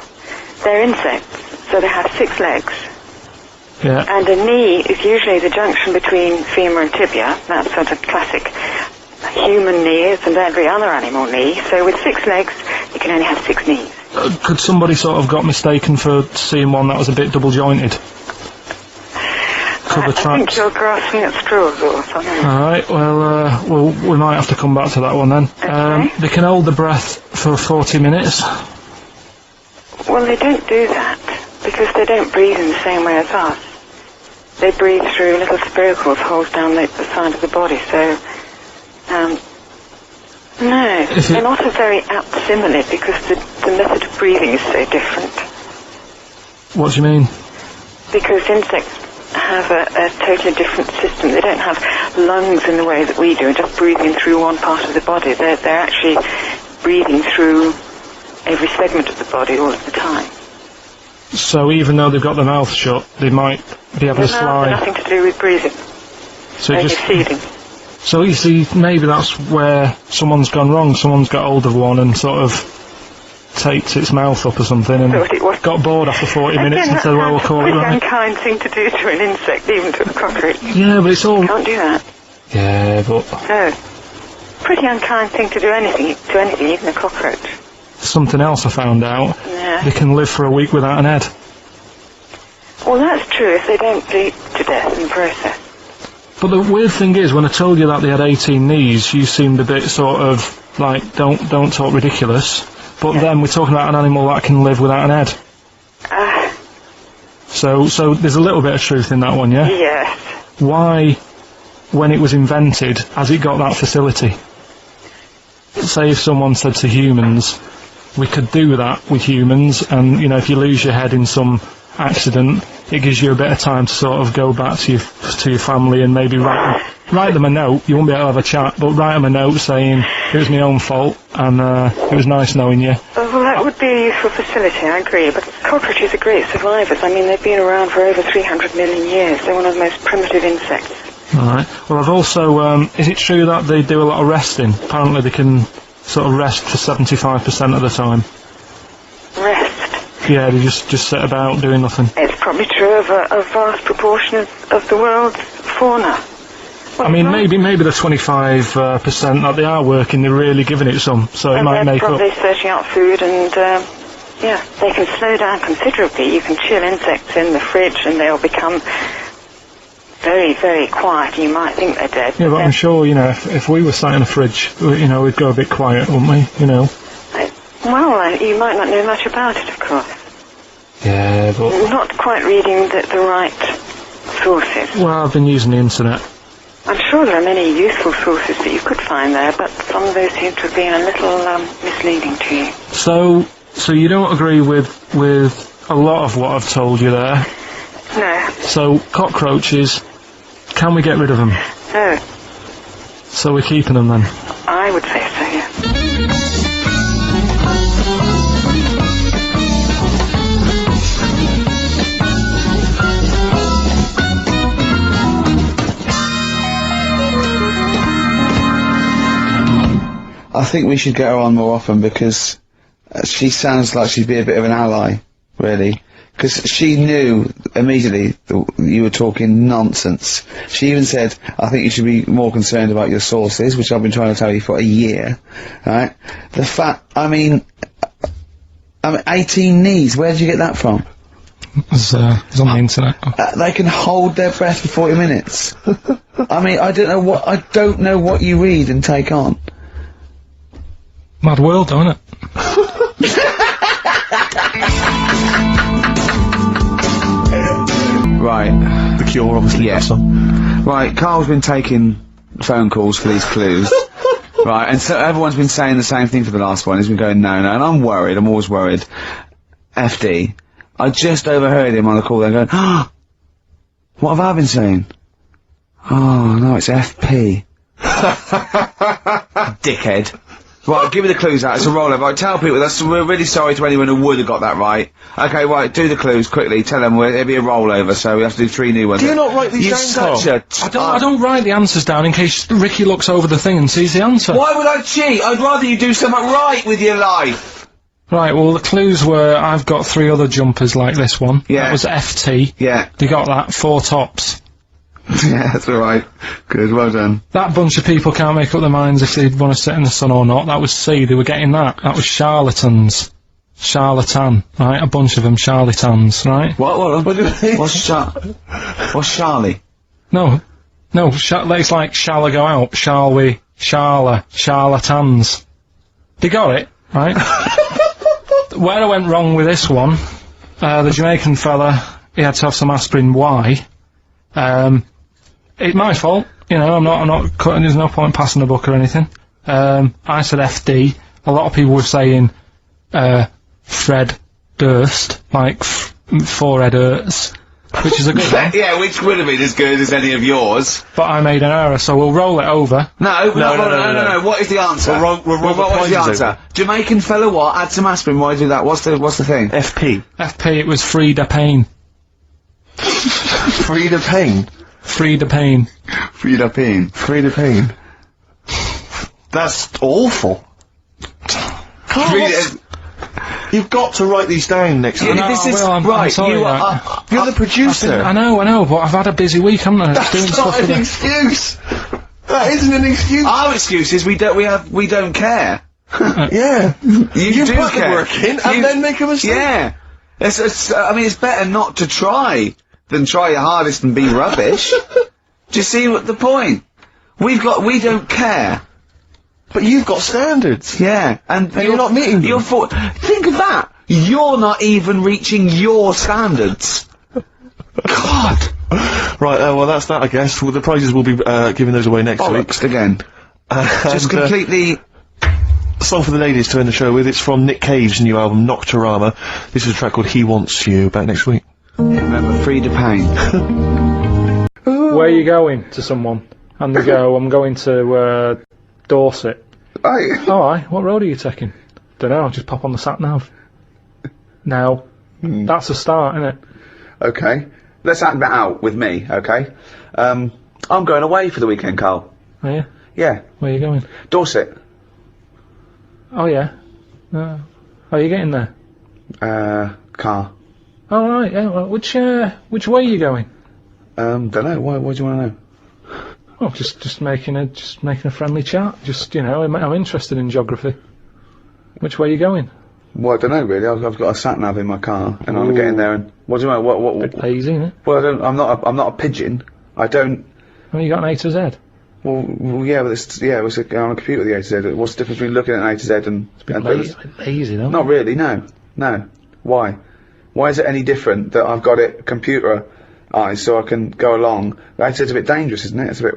They're insects, so they have 6 legs. Yeah. And a knee is usually the junction between femur and tibia. That's sort of classic human knees and every other animal knee. So with 6 legs, you can only have 6 knees. Could somebody sort of got mistaken for seeing one that was a bit double jointed? Cover I think tracks. you're grasping at straws or something. All right. Well, we might have to come back to that one then. Okay. They can hold the breath for 40 minutes. Well, they don't do that because they don't breathe in the same way as us. They breathe through little spiracles holes down the side of the body, so no, they're not a very apt simile because the method of breathing is so different. What do you mean? Because insects have a totally different system. They don't have lungs in the way that we do, just breathing through one part of the body. They're actually breathing through every segment of the body all of the time. So even though they've got their mouth shut, they might be able to Their mouth slide. has nothing to do with breathing, So only just feeding. so you see, maybe that's where someone's gone wrong. Someone's got hold of one and sort of taped its mouth up or something, and Thought it was- got bored after 40 minutes Again, and said, "Well, we'll that's a call it pretty right." unkind thing to do to an insect, even to a cockroach. Yeah, but it's all. Can't do that. Yeah, but No. Pretty unkind thing to do anything, even a cockroach. something else I found out. Yeah. They can live for a week without an head. Well, that's true if they don't bleed to death in the process. But the weird thing is, when I told you that they had 18 knees, you seemed a bit sort of like, don't talk ridiculous. But then we're talking about an animal that can live without an head. So there's a little bit of truth in that one, yeah? Yes. Why, when it was invented, has it got that facility? Say if someone said to humans, we could do that with humans, and, you know, if you lose your head in some accident, it gives you a bit of time to sort of go back to your family and maybe write them a note. You won't be able to have a chat, but write them a note saying it was my own fault and it was nice knowing you. Well, that would be a useful facility, I agree, but Cockroaches are great survivors. I mean, they've been around for over 300 million years. They're one of the most primitive insects. Alright. Well, I've also, is it true that they do a lot of resting? Apparently they can sort of rest for 75% of the time. Rest? Yeah, they just sit about doing nothing. It's probably true of a vast proportion of the world's fauna. Well, I mean, maybe the 25% that they are working, they're really giving it some, so it and might they're make probably up. searching out food and, yeah, they can slow down considerably. You can chill insects in the fridge and they'll become very, very quiet. You might think they're dead. Yeah, but I'm sure, you know, if we were sat in a fridge, you know, we'd go a bit quiet, wouldn't we, you know? Well, you might not know much about it, of course. Yeah, but... You're not quite reading the right sources. Well, I've been using the internet. I'm sure there are many useful sources that you could find there, but some of those seem to have been a little misleading to you. So you don't agree with a lot of what I've told you there? No. So, cockroaches, can we get rid of them? No. So we're keeping them then? I would say so, yeah. I think we should get her on more often because she sounds like she'd be a bit of an ally, really. Because she knew immediately that you were talking nonsense. She even said, I think you should be more concerned about your sources, which I've been trying to tell you for a year, right? The fact, I mean 18 knees, where did you get that from? It's on the internet. They can hold their breath for 40 minutes. I mean, I don't know what you read and take on. Mad world, don't it? Right. The Cure, obviously. Yeah. Right, Carl's been taking phone calls for these clues. Right, and so everyone's been saying the same thing for the last one. He's been going, no, and I'm worried, I'm always worried. FD. I just overheard him on the call there going, oh, what have I been saying? Oh, no, it's FP. Dickhead. Right, give me the clues out. It's a rollover. Right, tell people we're really sorry to anyone who would have got that right. Okay, right, do the clues quickly. Tell them it'll be a rollover, so we have to do 3 new ones. Do you not write these You're down, such Carl? a I don't write the answers down in case Ricky looks over the thing and sees the answer. Why would I cheat? I'd rather you do something right with your life. Right, well the clues were, I've got 3 other jumpers like this one. Yeah. That was FT. Yeah. You got that, 4 tops. Yeah, that's alright. Good, well done. That bunch of people can't make up their minds if they'd want to sit in the sun or not. That was C, they were getting that. That was charlatans. Charlatan, right? A bunch of them charlatans, right? What do you mean? What's Charlie? No, it's like, shall I go out? Shall we? Charlatans. They got it, right? Where I went wrong with this one, the Jamaican fella, he had to have some aspirin. Why? It's my fault, you know, I'm not cutting, there's no point passing the book or anything. I said FD, a lot of people were saying, Fred Durst, like, forehead hurts, which is a good one. Yeah, which would have been as good as any of yours. But I made an error, so we'll roll it over. No. What is the answer? What was the answer? over. Jamaican fella what? Add some aspirin, why do that? What's the thing? FP. FP, it was Frida Payne. Frida Payne. Frida Payne. Frida Payne. Frida Payne. That's awful. You've got to write these down next time. Yeah, this is I'm right. sorry, You right. are. You're the producer. I know, but I've had a busy week, haven't I? Just doing That's stuff not with an it. excuse. That isn't an excuse. Our excuse is we don't care. Yeah. You You do put the care. work in and then make a mistake. Yeah. I mean, it's better not to try than try your hardest and be rubbish. Do you see what the point? We don't care. But you've got standards. Yeah, and you're not meeting them. Think of that. You're not even reaching your standards. God. Right, well that's that I guess. Well, the prizes will be giving those away next week. Bollocks again. Just And, completely. song for the ladies to end the show with. It's from Nick Cave's new album Nocturama. This is a track called He Wants You. Back next week. Remember, Frida Payne. Where are you going? To someone. And they go, I'm going to, Dorset. Oh, aye. What road are you taking? Dunno, I'll just pop on the sat-nav. Now, That's a start, isn't it? Okay. Let's act that out with me, okay? I'm going away for the weekend, Carl. Are you? Yeah. Where are you going? Dorset. Oh yeah. How are you getting there? Car. Oh right. Yeah. Well, which way are you going? Don't know. Why do you want to know? Oh, just making a friendly chat. Just I'm interested in geography. Which way are you going? Well, I don't know really. I've got a sat nav in my car, and I'm getting there. And what do you know? What? Bit lazy, isn't it? Well, I'm not a pigeon. I don't. Oh, you got an A to Z. Well, yeah, but it's on a computer, the A to Z. What's the difference between looking at an A to Z and... It's a bit lazy, though. Not really, no. No. Why? Why is it any different that I've got it computerised so I can go along? The A to Z's a bit dangerous, isn't it? It's a bit...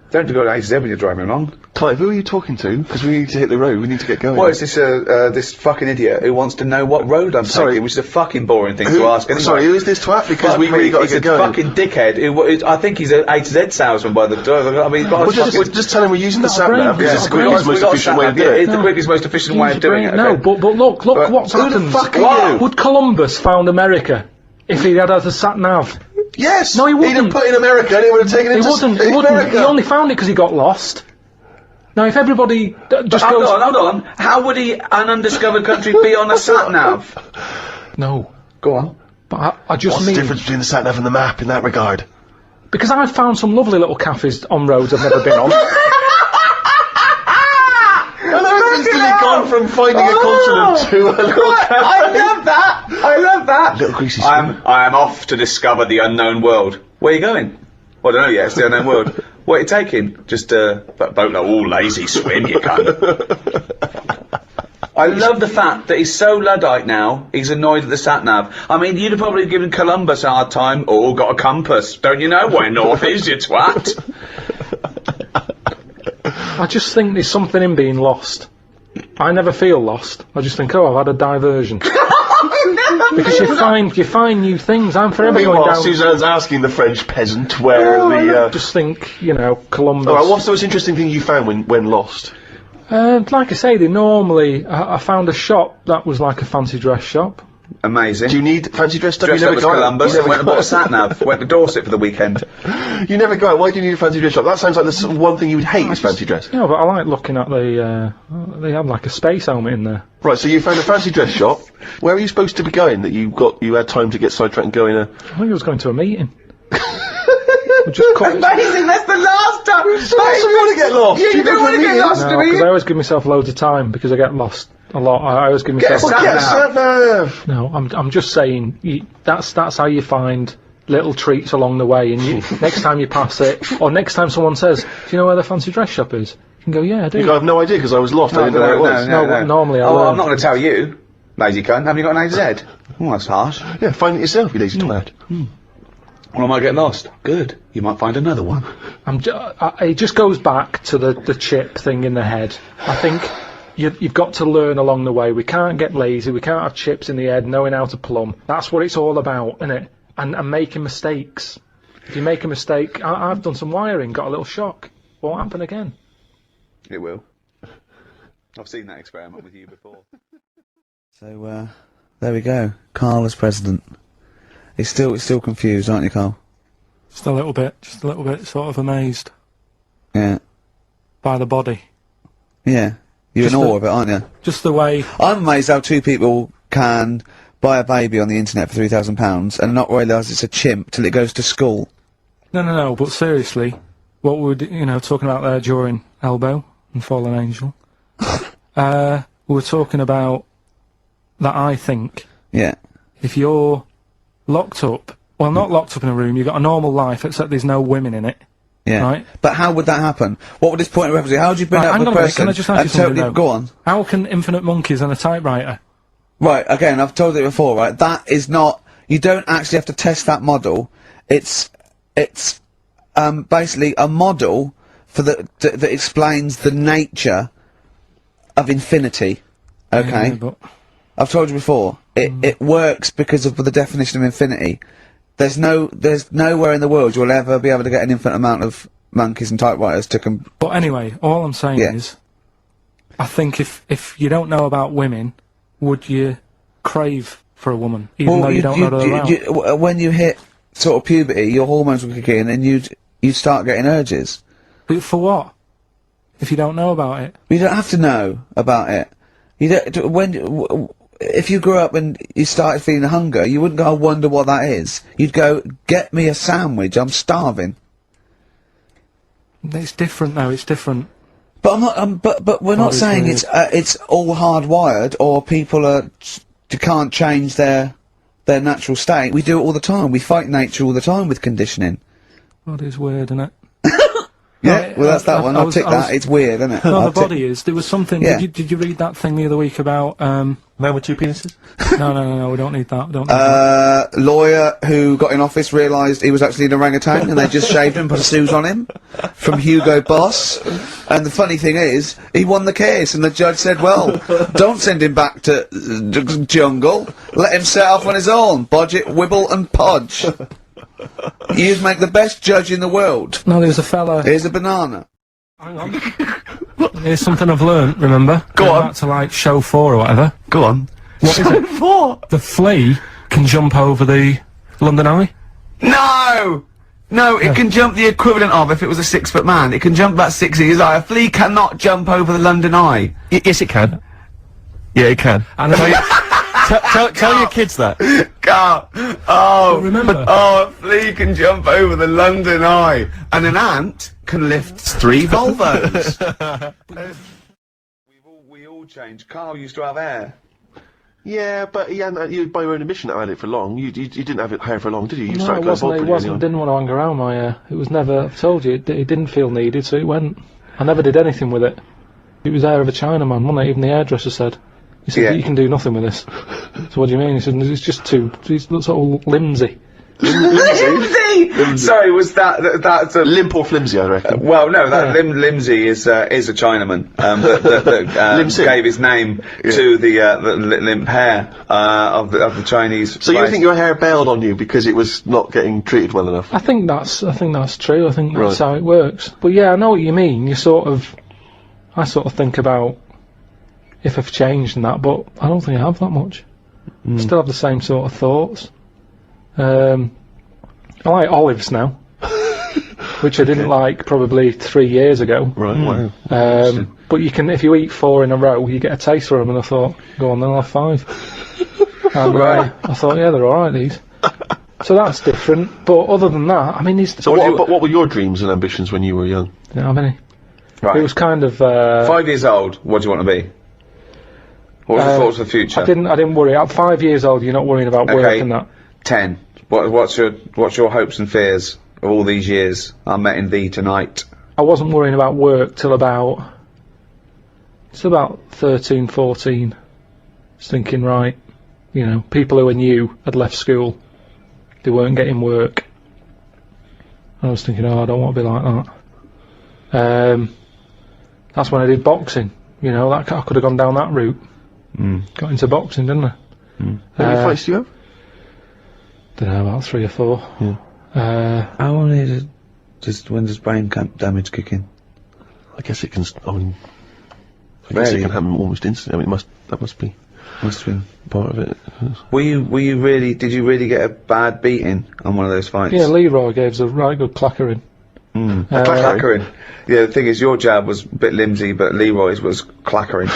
Don't go to A to Z when you're driving along. Clive, who are you talking to? Because we need to hit the road, we need to get going. Well, it's this fucking idiot who wants to know what road I'm taking, which is a fucking boring thing to ask anyway. Sorry, who is this twat? Because we really got to get going. He's a fucking dickhead who I think he's an A to Z salesman by the door. I mean, just tell him we're using the sat nav because it's the quickest, most efficient way of doing it. It's the quickest, most efficient way of doing it. No, but look what's happened. Who the fuck are you? Would Columbus found America if he had a sat nav? Yes! No, he wouldn't. He'd have put in America and he would have taken him He to wouldn't. America. He only found it because he got lost. Now, if everybody just goes... Hold on. How would an undiscovered country be on a sat-nav? No. Go on. But I just What's mean... the difference between the sat-nav and the map in that regard? Because I've found some lovely little cafes on roads I've never been on. And I've instantly gone from finding a continent to a little cafe. I love that! Little greasy swim. I am off to discover the unknown world. Where are you going? Well, I don't know yet, it's the unknown world. What are you taking? Just a boat, all lazy swim, you cunt. I love the fact that he's so Luddite now, he's annoyed at the sat-nav. I mean, you'd have probably given Columbus a hard time. Oh, got a compass. Don't you know where north is, you twat? I just think there's something in being lost. I never feel lost. I just think, oh, I've had a diversion. Because you find new things. I'm forever going Meanwhile, down... Suzanne's asking the French peasant where I just think, Columbus... Alright, what's the most interesting thing you found when lost? Like I say, they normally... I found a shop that was like a fancy dress shop. Amazing. Do you need fancy dress stuff? Dressed You up never as go out. Columbus You and went never and bought a sat-nav. Went to Dorset for the weekend. You never go out. Why do you need a fancy dress shop? That sounds like the sort of one thing you would hate is fancy dress. Yeah, but I like looking at the... they have like a space helmet in there. Right, so you found a fancy dress shop. Where are you supposed to be going that you had time to get sidetracked and go in a... I think I was going to a meeting. Just cut... Amazing, that's the last time! So you want to get lost? Yeah, you don't want to get lost, No, do because you? I always give myself loads of time because I get lost a lot. I always give myself... Get a sat-nav. No, I'm just saying, that's how you find little treats along the way, and next time you pass it, or next time someone says, do you know where the fancy dress shop is? You can go, yeah, I do. I have no idea because I was lost. I didn't know where it was. No, normally I learn. I'm not going to tell you, lazy cunt. Haven't you got an AZ? Oh, that's harsh. Yeah, find it yourself, you lazy twat. Well, I might get lost. Good. You might find another one. It just goes back to the chip thing in the head. I think you've got to learn along the way. We can't get lazy. We can't have chips in the head, knowing how to plumb. That's what it's all about, isn't it? And making mistakes. If you make a mistake, I've done some wiring, got a little shock. Won't happen again. It will. I've seen that experiment with you before. So, there we go. Carl as president. He's still confused, aren't you, Carl? Just a little bit sort of amazed Yeah. by the body. Yeah. You're in awe of it, aren't you? Just the way... I'm amazed how two people can buy a baby on the internet for £3,000 and not realise it's a chimp till it goes to school. No, but seriously, what would, talking about there during Elbow and Fallen Angel, we were talking about that I think... Yeah. If you're locked up, well, not locked up in a room, you've got a normal life, except there's no women in it. Yeah. Right? But how would that happen? What would this point of reference be? How would you bring up a person can I just ask you and something totally... now? Go on. How can infinite monkeys and a typewriter? Right, again, I've told it before, right? That is not... You don't actually have to test that model. It's basically a model for that explains the nature of infinity. Okay? Yeah, but... I've told you before. It works because of the definition of infinity. There's nowhere in the world you'll ever be able to get an infinite amount of monkeys and typewriters to But anyway, all I'm saying is, I think if you don't know about women, would you crave for a woman, even though you don't know they're around. When you hit sort of puberty, your hormones will kick in and you'd start getting urges. But for what? If you don't know about it? You don't have to know about it. You don't, if you grew up and you started feeling hunger, you wouldn't go, I wonder what that is. You'd go, get me a sandwich, I'm starving. It's different though, it's different. But I'm not, but we're not saying it's all hardwired or people can't change their natural state. We do it all the time. We fight nature all the time with conditioning. God, it's weird, isn't it? Yeah, well that's that one. I'll tick that. It's weird, isn't it? No, the body is. There was something. Yeah. Did you read that thing the other week about Man with two penises? No, we don't need that. We don't need that. Lawyer who got in office realised he was actually an orangutan and they just shaved him and put a suit on him from Hugo Boss. And the funny thing is, he won the case and the judge said, well, don't send him back to jungle. Let him set off on his own. Bodge it, wibble and podge. You'd make the best judge in the world. No, there was a fella. Here's a banana. Hang on. Here's something I've learnt, remember? Go on. Back to like show 4 or whatever. Go on. What is it? 4? The flea can jump over the London Eye? No! No, it can jump the equivalent of if it was a 6-foot man. It can jump about 6 inches high. A flea cannot jump over the London Eye. Yes, it can. Yeah, it can. And Tell your kids that. God. Oh, remember? Oh, a flea can jump over the London Eye, and an ant can lift 3 Volvos. we all changed. Carl used to have hair. Yeah, but you by your own admission had it for long. You didn't have it hair for long, did you? You No, started it wasn't. going It bald wasn't. Didn't want to hang around my hair. It was never. I've told you, it didn't feel needed, so it went. I never did anything with it. It was hair of a Chinaman, wasn't it? Even the hairdresser said. He said, Yeah. you can do nothing with this. So what do you mean? He said, it's just too. It looks all limsy. Limsy! Sorry, was that's a Limp or flimsy, I reckon. well, no, that Limsy is a Chinaman that gave his name to the limp hair of the Chinese. So you race. think your hair bailed on you because it was not getting treated well enough? I think that's true. I think that's Right. how it works. But yeah, I know what you mean. I sort of think about if I've changed and that, but I don't think I have that much. I still have the same sort of thoughts. I like olives now, which I didn't like probably 3 years ago. Right, wow. But you can, if you eat 4 in a row, you get a taste for them. And I thought, go on, then I'll have 5. And Right. I thought, yeah, they're all right, these. So that's different. But other than that, I mean, So what were your dreams and ambitions when you were young? didn't have any. Right. It was kind of 5 years old. What do you want to be? What are your thoughts for the future? I didn't worry. At 5 years old, you're not worrying about work Okay. and that. 10. What's your hopes and fears of all these years? I met in thee tonight. I wasn't worrying about work till about 13, 14. Just thinking, right, you know, people who were new had left school. They weren't getting work. I was thinking, I don't want to be like that. That's when I did boxing. You know, I could have gone down that route. Got into boxing, didn't I? How many fights do you have? Don't know, about 3 or 4. How long is it? When does brain damage kick in? I guess it can. I guess it can happen almost instantly. I mean, that must be part of it. Did you really get a bad beating on one of those fights? Yeah, Leroy gave us a right good clackering. Clackering. Yeah, the thing is, your jab was a bit limsy, but Leroy's was clackering.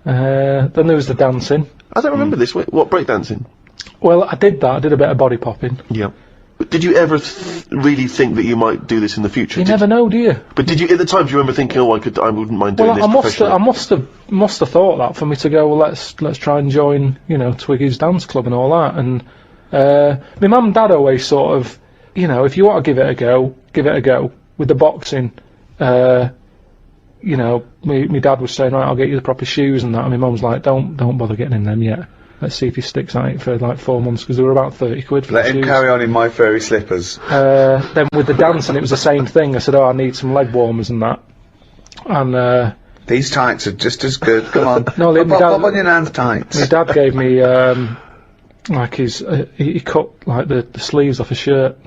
Then there was the dancing. I don't remember this. What breakdancing? Well, I did that. I did a bit of body popping. Yeah. But did you ever really think that you might do this in the future? You never know, do you? But did you, at the time, do you remember thinking, oh, I wouldn't mind doing Well, this professionally? I must have thought that for me to go. Well, let's try and join, you know, Twiggy's dance club and all that. And my mum and dad always sort of, you know, if you want to give it a go, give it a go. With the boxing, you know, my dad was saying, right, I'll get you the proper shoes and that. And my mum's like, don't bother getting in them yet. Let's see if he sticks at it for like 4 months, because they were about 30 quid for Let the him shoes. carry on in my furry slippers. Then with the dancing, it was the same thing. I said, I need some leg warmers and that. And These tights are just as good. Come on. No, my pop on your nan's tights. my dad gave me like his he cut like the sleeves off a shirt.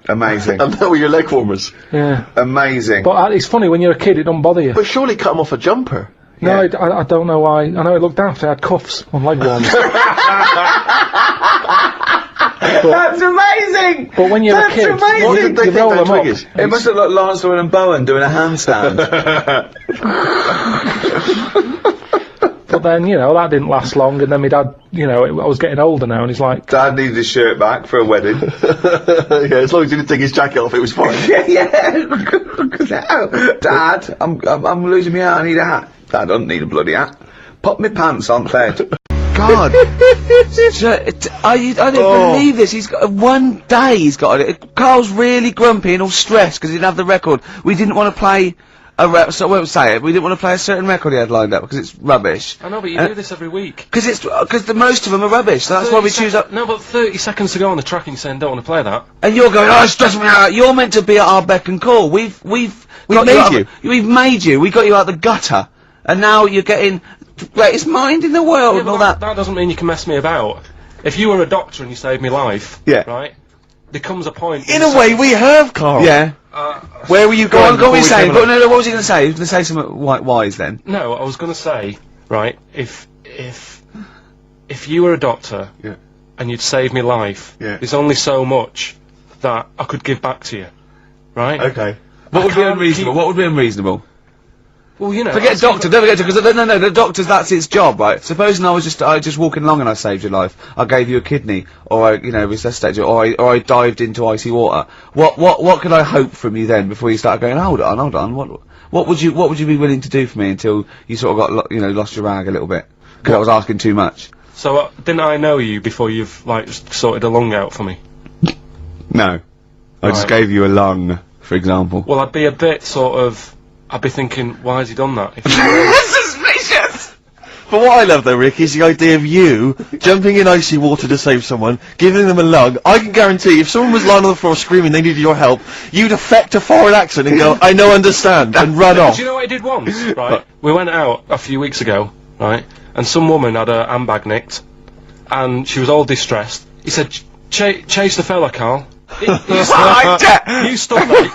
Amazing. And that were your leg warmers. Yeah. Amazing. But it's funny when you're a kid, it don't bother you. But surely cut them off a jumper. No, I don't know why. I know it looked daft. It had cuffs on leg warmers. That's amazing! But when you're a kid, amazing! you roll them up. It must have looked Lansdowne and Bowen doing a handstand. But then, you know, that didn't last long, and then my dad, you know, I was getting older now, and he's like... Dad needed his shirt back for a wedding. Yeah, as long as he didn't take his jacket off, it was fine. yeah. Dad, I'm losing my hat, I need a hat. Dad, I don't need a bloody hat. Pop my pants on, Fed. God. I don't believe this. He's got one day. He's got it. Carl's really grumpy and all stressed because he didn't have the record. We didn't want to play so I won't say it. We didn't want to play a certain record he had lined up because it's rubbish. I know, but you do this every week. Because most of them are rubbish. So that's why we choose up. No, but 30 seconds to go on the tracking saying don't want to play that. And you're going, oh, it's stressing me out. You're meant to be at our beck and call. We've made you. We've made you. We got you out the gutter, and now you're getting greatest mind in the world and all that. That doesn't mean you can mess me about. If you were a doctor and you saved me life, right? There comes a point. In a way, we have, Carl. Yeah. Where were you Go going? on, what were you saying? But no, what was he going to say? He was going to say something wise then. No, I was going to say, right, if you were a doctor, and you'd saved me life, there's only so much that I could give back to you, right? Okay. What would be unreasonable? What would be unreasonable? Well, you know, forget doctor, don't forget because no, the doctor's, that's its job, right? Supposing I was just walking along and I saved your life, I gave you a kidney, or I, you know, resuscitated you, or I dived into icy water. What could I hope from you then before you start going, hold on, what would you be willing to do for me until you sort of got, lost your rag a little bit? Because I was asking too much. So, didn't I know you before you've, like, sorted a lung out for me? No. I just gave you a lung, for example. Well, I'd be a bit I'd be thinking, why has he done that? Suspicious! But what I love though, Rick, is the idea of you jumping in icy water to save someone, giving them a lung. I can guarantee if someone was lying on the floor screaming they needed your help, you'd affect a foreign accent and go, I know, understand, and run off. Do you know what I did once, right? We went out a few weeks ago, right? And some woman had her handbag nicked, and she was all distressed. He said, chase the fella, Carl. You stood there.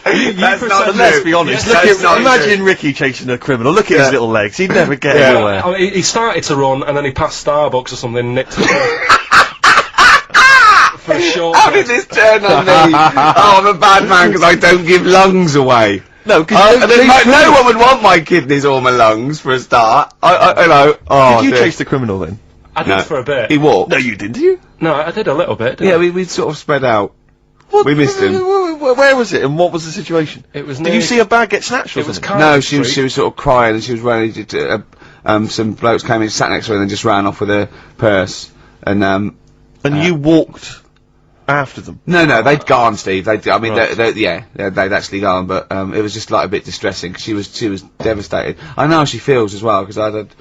Let's be honest. Imagine Ricky chasing a criminal. Look at his little legs. He'd never get anywhere. I mean, he started to run, and then he passed Starbucks or something, and nicked it for a short. How did this turn on me? Oh, I'm a bad man because I don't give lungs away. No, because no one would want my kidneys or my lungs for a start. Did you chase the criminal then? I did for a bit. He walked. No, you didn't. Did you? No, I did a little bit. Yeah, we sort of spread out. We missed him. Where was it, and what was the situation? It was. Did you see a bag get snatched? It was. No, she was sort of crying, and she was running. Some blokes came in, sat next to her, and then just ran off with her purse. And you walked after them. No, they'd gone, Steve. They'd actually gone, but it was just like a bit distressing because she was devastated. I know how she feels as well because I had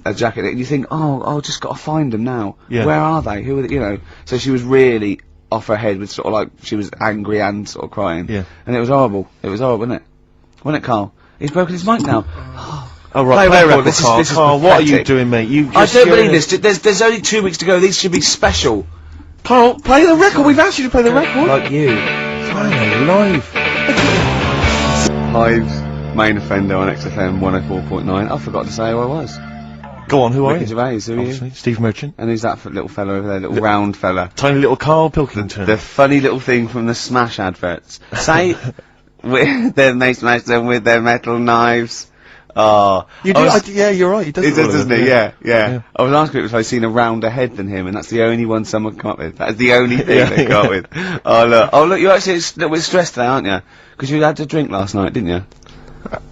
a jacket, and you think, oh, just got to find them now. Yeah. Where are they? Who are they? You know? So she was really off her head with sort of like she was angry and sort of crying. Yeah. And it was horrible. It was horrible, wasn't it? Wasn't it, Carl? He's broken his mic now. Oh right, play a record, this Carl. is Carl, what are you doing, mate? I don't believe this. There's only 2 weeks to go. These should be special. Carl, play the record. We've asked you to play the record. Like you. Fine, live. Hive's main offender on XFM 104.9. I forgot to say who I was. Go on, who are you? Ricky Gervais, who are you? Obviously, Steve Merchant. And who's that little fella over there, little round fella? Tiny little Karl Pilkington. The funny little thing from the Smash adverts. Say, then they smash them with their metal knives. Oh. You do? Yeah, you're right. He does, doesn't he? Yeah. I was asking if I'd seen a rounder head than him, and that's the only one someone come up with. That's the only thing they come up with. Oh look, you're actually a little bit stressed today, aren't you? Because you had to drink last night, didn't you?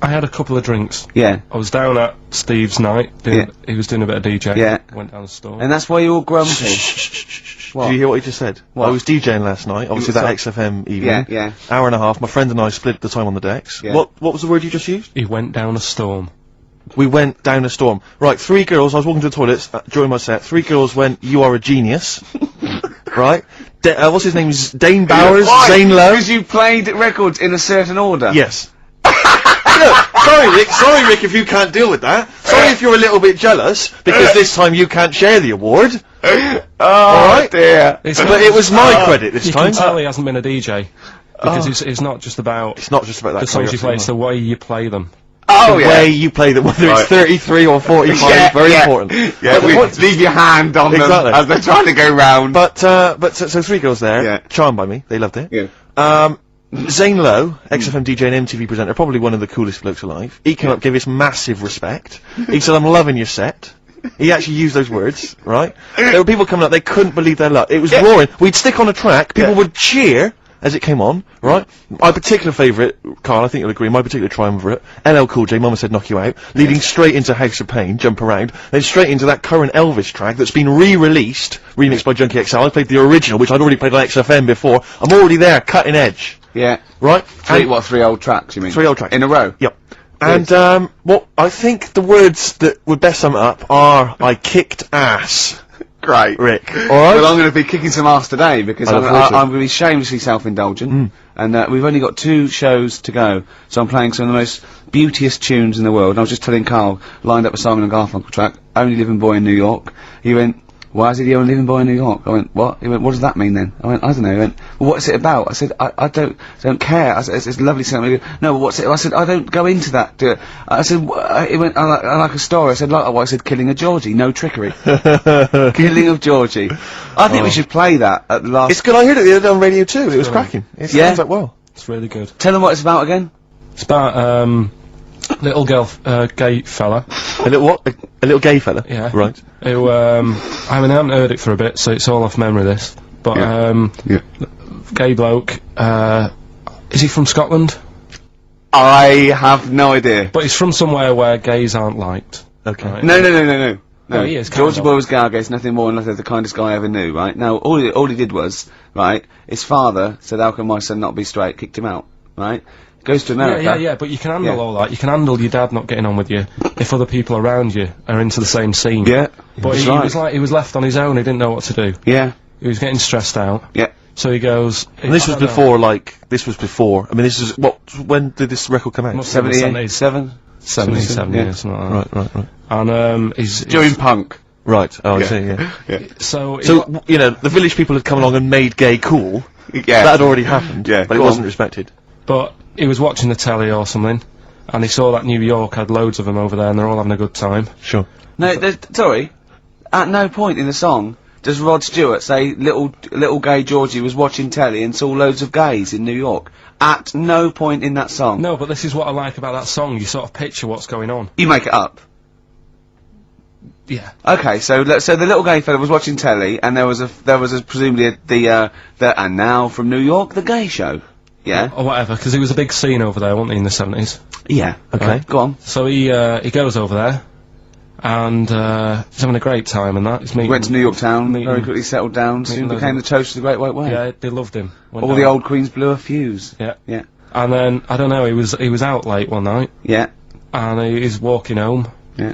I had a couple of drinks. Yeah. I was down at Steve's night. He was doing a bit of DJ. Yeah. Went down the store. And that's why you're all grumpy. Did you hear what he just said? What? I was DJing last night, obviously that XFM evening. Yeah. Hour and a half. My friend and I split the time on the decks. Yeah. What was the word you just used? He went down a storm. We went down a storm. Right, 3 girls, I was walking to the toilets during my set, 3 girls went, you are a genius. Right? What's his name? Dane Bowers, Zane Lowe. Because you played records in a certain order. Yes. Sorry Rick, if you can't deal with that. Sorry if you're a little bit jealous, because this time you can't share the award. Alright, dear. But it was my credit this You time. can tell he hasn't been a DJ. Because it's not just about It's not just about that. the songs you choreography, play, it's the way you play them. Oh, the yeah. way you play them, whether Right. it's 33 or 45, very important. Yeah, But the point- leave your hand on Exactly. them as they're trying to go round. But so three girls there, Yeah. charmed by me, they loved it. Yeah. Zane Lowe, XFM DJ and MTV presenter, probably one of the coolest blokes alive. He came up, gave us massive respect. He said, "I'm loving your set." He actually used those words, right? There were people coming up, they couldn't believe their luck. It was roaring. We'd stick on a track, people would cheer as it came on, right? My particular favourite, Carl, I think you'll agree, my particular triumvirate, LL Cool J, Mama Said Knock You Out, leading straight into House of Pain, Jump Around, then straight into that current Elvis track that's been re-released, remixed by Junkie XL. I played the original, which I'd already played on XFM before. I'm already there, cutting edge, Yeah. right? And- Three old tracks, you mean? 3 old tracks. In a row? Yep. And, what I think the words that would best sum it up are, I kicked ass, Great. Rick. Alright? Well, I'm going to be kicking some ass today because I I'm look forward to it. going to be shamelessly self-indulgent, and we've only got 2 shows to go, so I'm playing some of the most beauteous tunes in the world. And I was just telling Carl, lined up a Simon and Garfunkel track, Only Living Boy in New York. He went, "Why is he the only living boy in New York?" I went, "What?" He went, "What does that mean then?" I went, "I don't know." He went, "Well, what's it about?" I said, I don't care. I said, it's a lovely song. He went, "No, but what's it?" I said, "I don't go into that." I said, he went, I like a story." I said, "Like what?" I said, "Killing of Georgie, no trickery." Killing of Georgie. I think we should play that at the last. It's good, I heard it the other day on Radio 2, it was cracking. It Yeah. sounds like well. It's really good. Tell them what it's about again. It's about little girl, gay fella. A little what? A little gay fella? Yeah. Right. Who I mean, I haven't heard it for a bit, so it's all off memory. This, but Yeah. gay bloke. Is he from Scotland? I have no idea. But he's from somewhere where gays aren't liked. Okay. Right? No. No, he is, kind Georgie of. Boy was Gargace, nothing more than the kindest guy I ever knew, right? Now, all he did was, right, his father said, "How can my son not be straight?" Kicked him out, right? Goes to America. Yeah, but you can handle Yeah. all that. You can handle your dad not getting on with you if other people around you are into the same scene. Yeah. But That's he right. was like, he was left on his own, he didn't know what to do. Yeah. He was getting stressed out. Yeah. So he goes... And this was before, this was before, I mean, this is, when did this record come out? Must have been 77? 77 yeah. years, something like that. Right. And, he's... During punk. Right, oh, I see, yeah. So, So, you know, the village people had come along and made gay cool. Yeah. That had already happened, Yeah, but it go wasn't on. respected. but he was watching the telly or something, and he saw that New York had loads of them over there, and they're all having a good time. Sure. No, sorry. At no point in the song does Rod Stewart say little gay Georgie was watching telly and saw loads of gays in New York. At no point in that song. No, but this is what I like about that song, you sort of picture what's going on. You make it up. Yeah. Okay, so the little gay fella was watching telly, and there was presumably the and now from New York, the gay show. Yeah. Or whatever, because it was a big scene over there, wasn't he, in the 70s? Yeah. Okay. Right, go on. So he goes over there, and he's having a great time and that. He's meeting... Went to New York Town, Meeting- very quickly settled down, meeting soon loads became of- the toast of the Great White Way. Yeah, they loved him. Went All down. the old queens blew a fuse. Yeah. Yeah. And then, I don't know, he was out late one night, Yeah. and he's walking home, Yeah.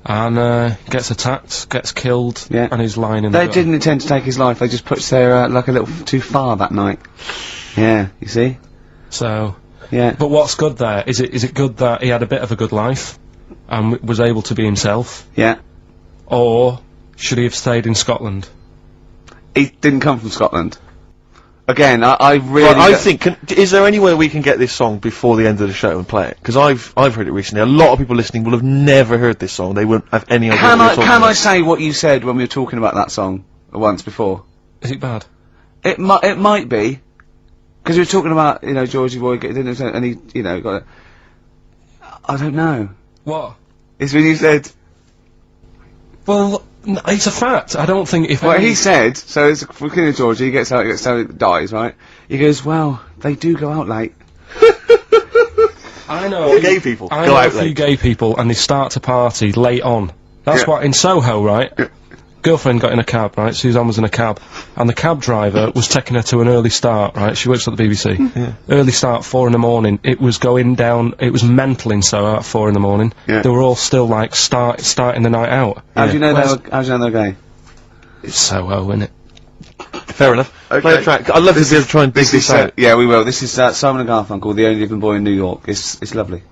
and gets attacked, gets killed, Yeah. and he's lying in the They gutter. didn't intend to take his life, they just pushed their luck a little too far that night. Yeah, you see? So, Yeah. but what's good there? Is it good that he had a bit of a good life, and was able to be himself, Yeah. or should he have stayed in Scotland? He didn't come from Scotland. Again, I really... Right, I think, is there any way we can get this song before the end of the show and play it? Because I've heard it recently. A lot of people listening will have never heard this song. They wouldn't have any idea what we're talking Can about. I say what you said when we were talking about that song once before? Is it bad? It might be. Because we were talking about, you know, Georgie Boy, didn't it, and he, you know, got it. I don't know. What? It's when you said... Well, it's a fact. I don't think if Well, any- he said, so it's for King of Georgie, he gets out, dies, right? He goes, well, they do go out late. I know All gay people I go know out a few late. gay people, and they start to party late on. That's Yeah. what in Soho, right? Girlfriend got in a cab, right? Suzanne was in a cab, and the cab driver was taking her to an early start, right? She works at the BBC. Early start, 4 in the morning. It was going down. It was mental in Soho at 4 in the morning. Yeah. They were all still like starting the night out. How do you know Whereas- how do you know they're gay? It's Soho, isn't it? Fair enough. Play a track. I'd love to be able to try and dig this out. Yeah, we will. This is Simon and Garfunkel, the only living boy in New York. It's lovely.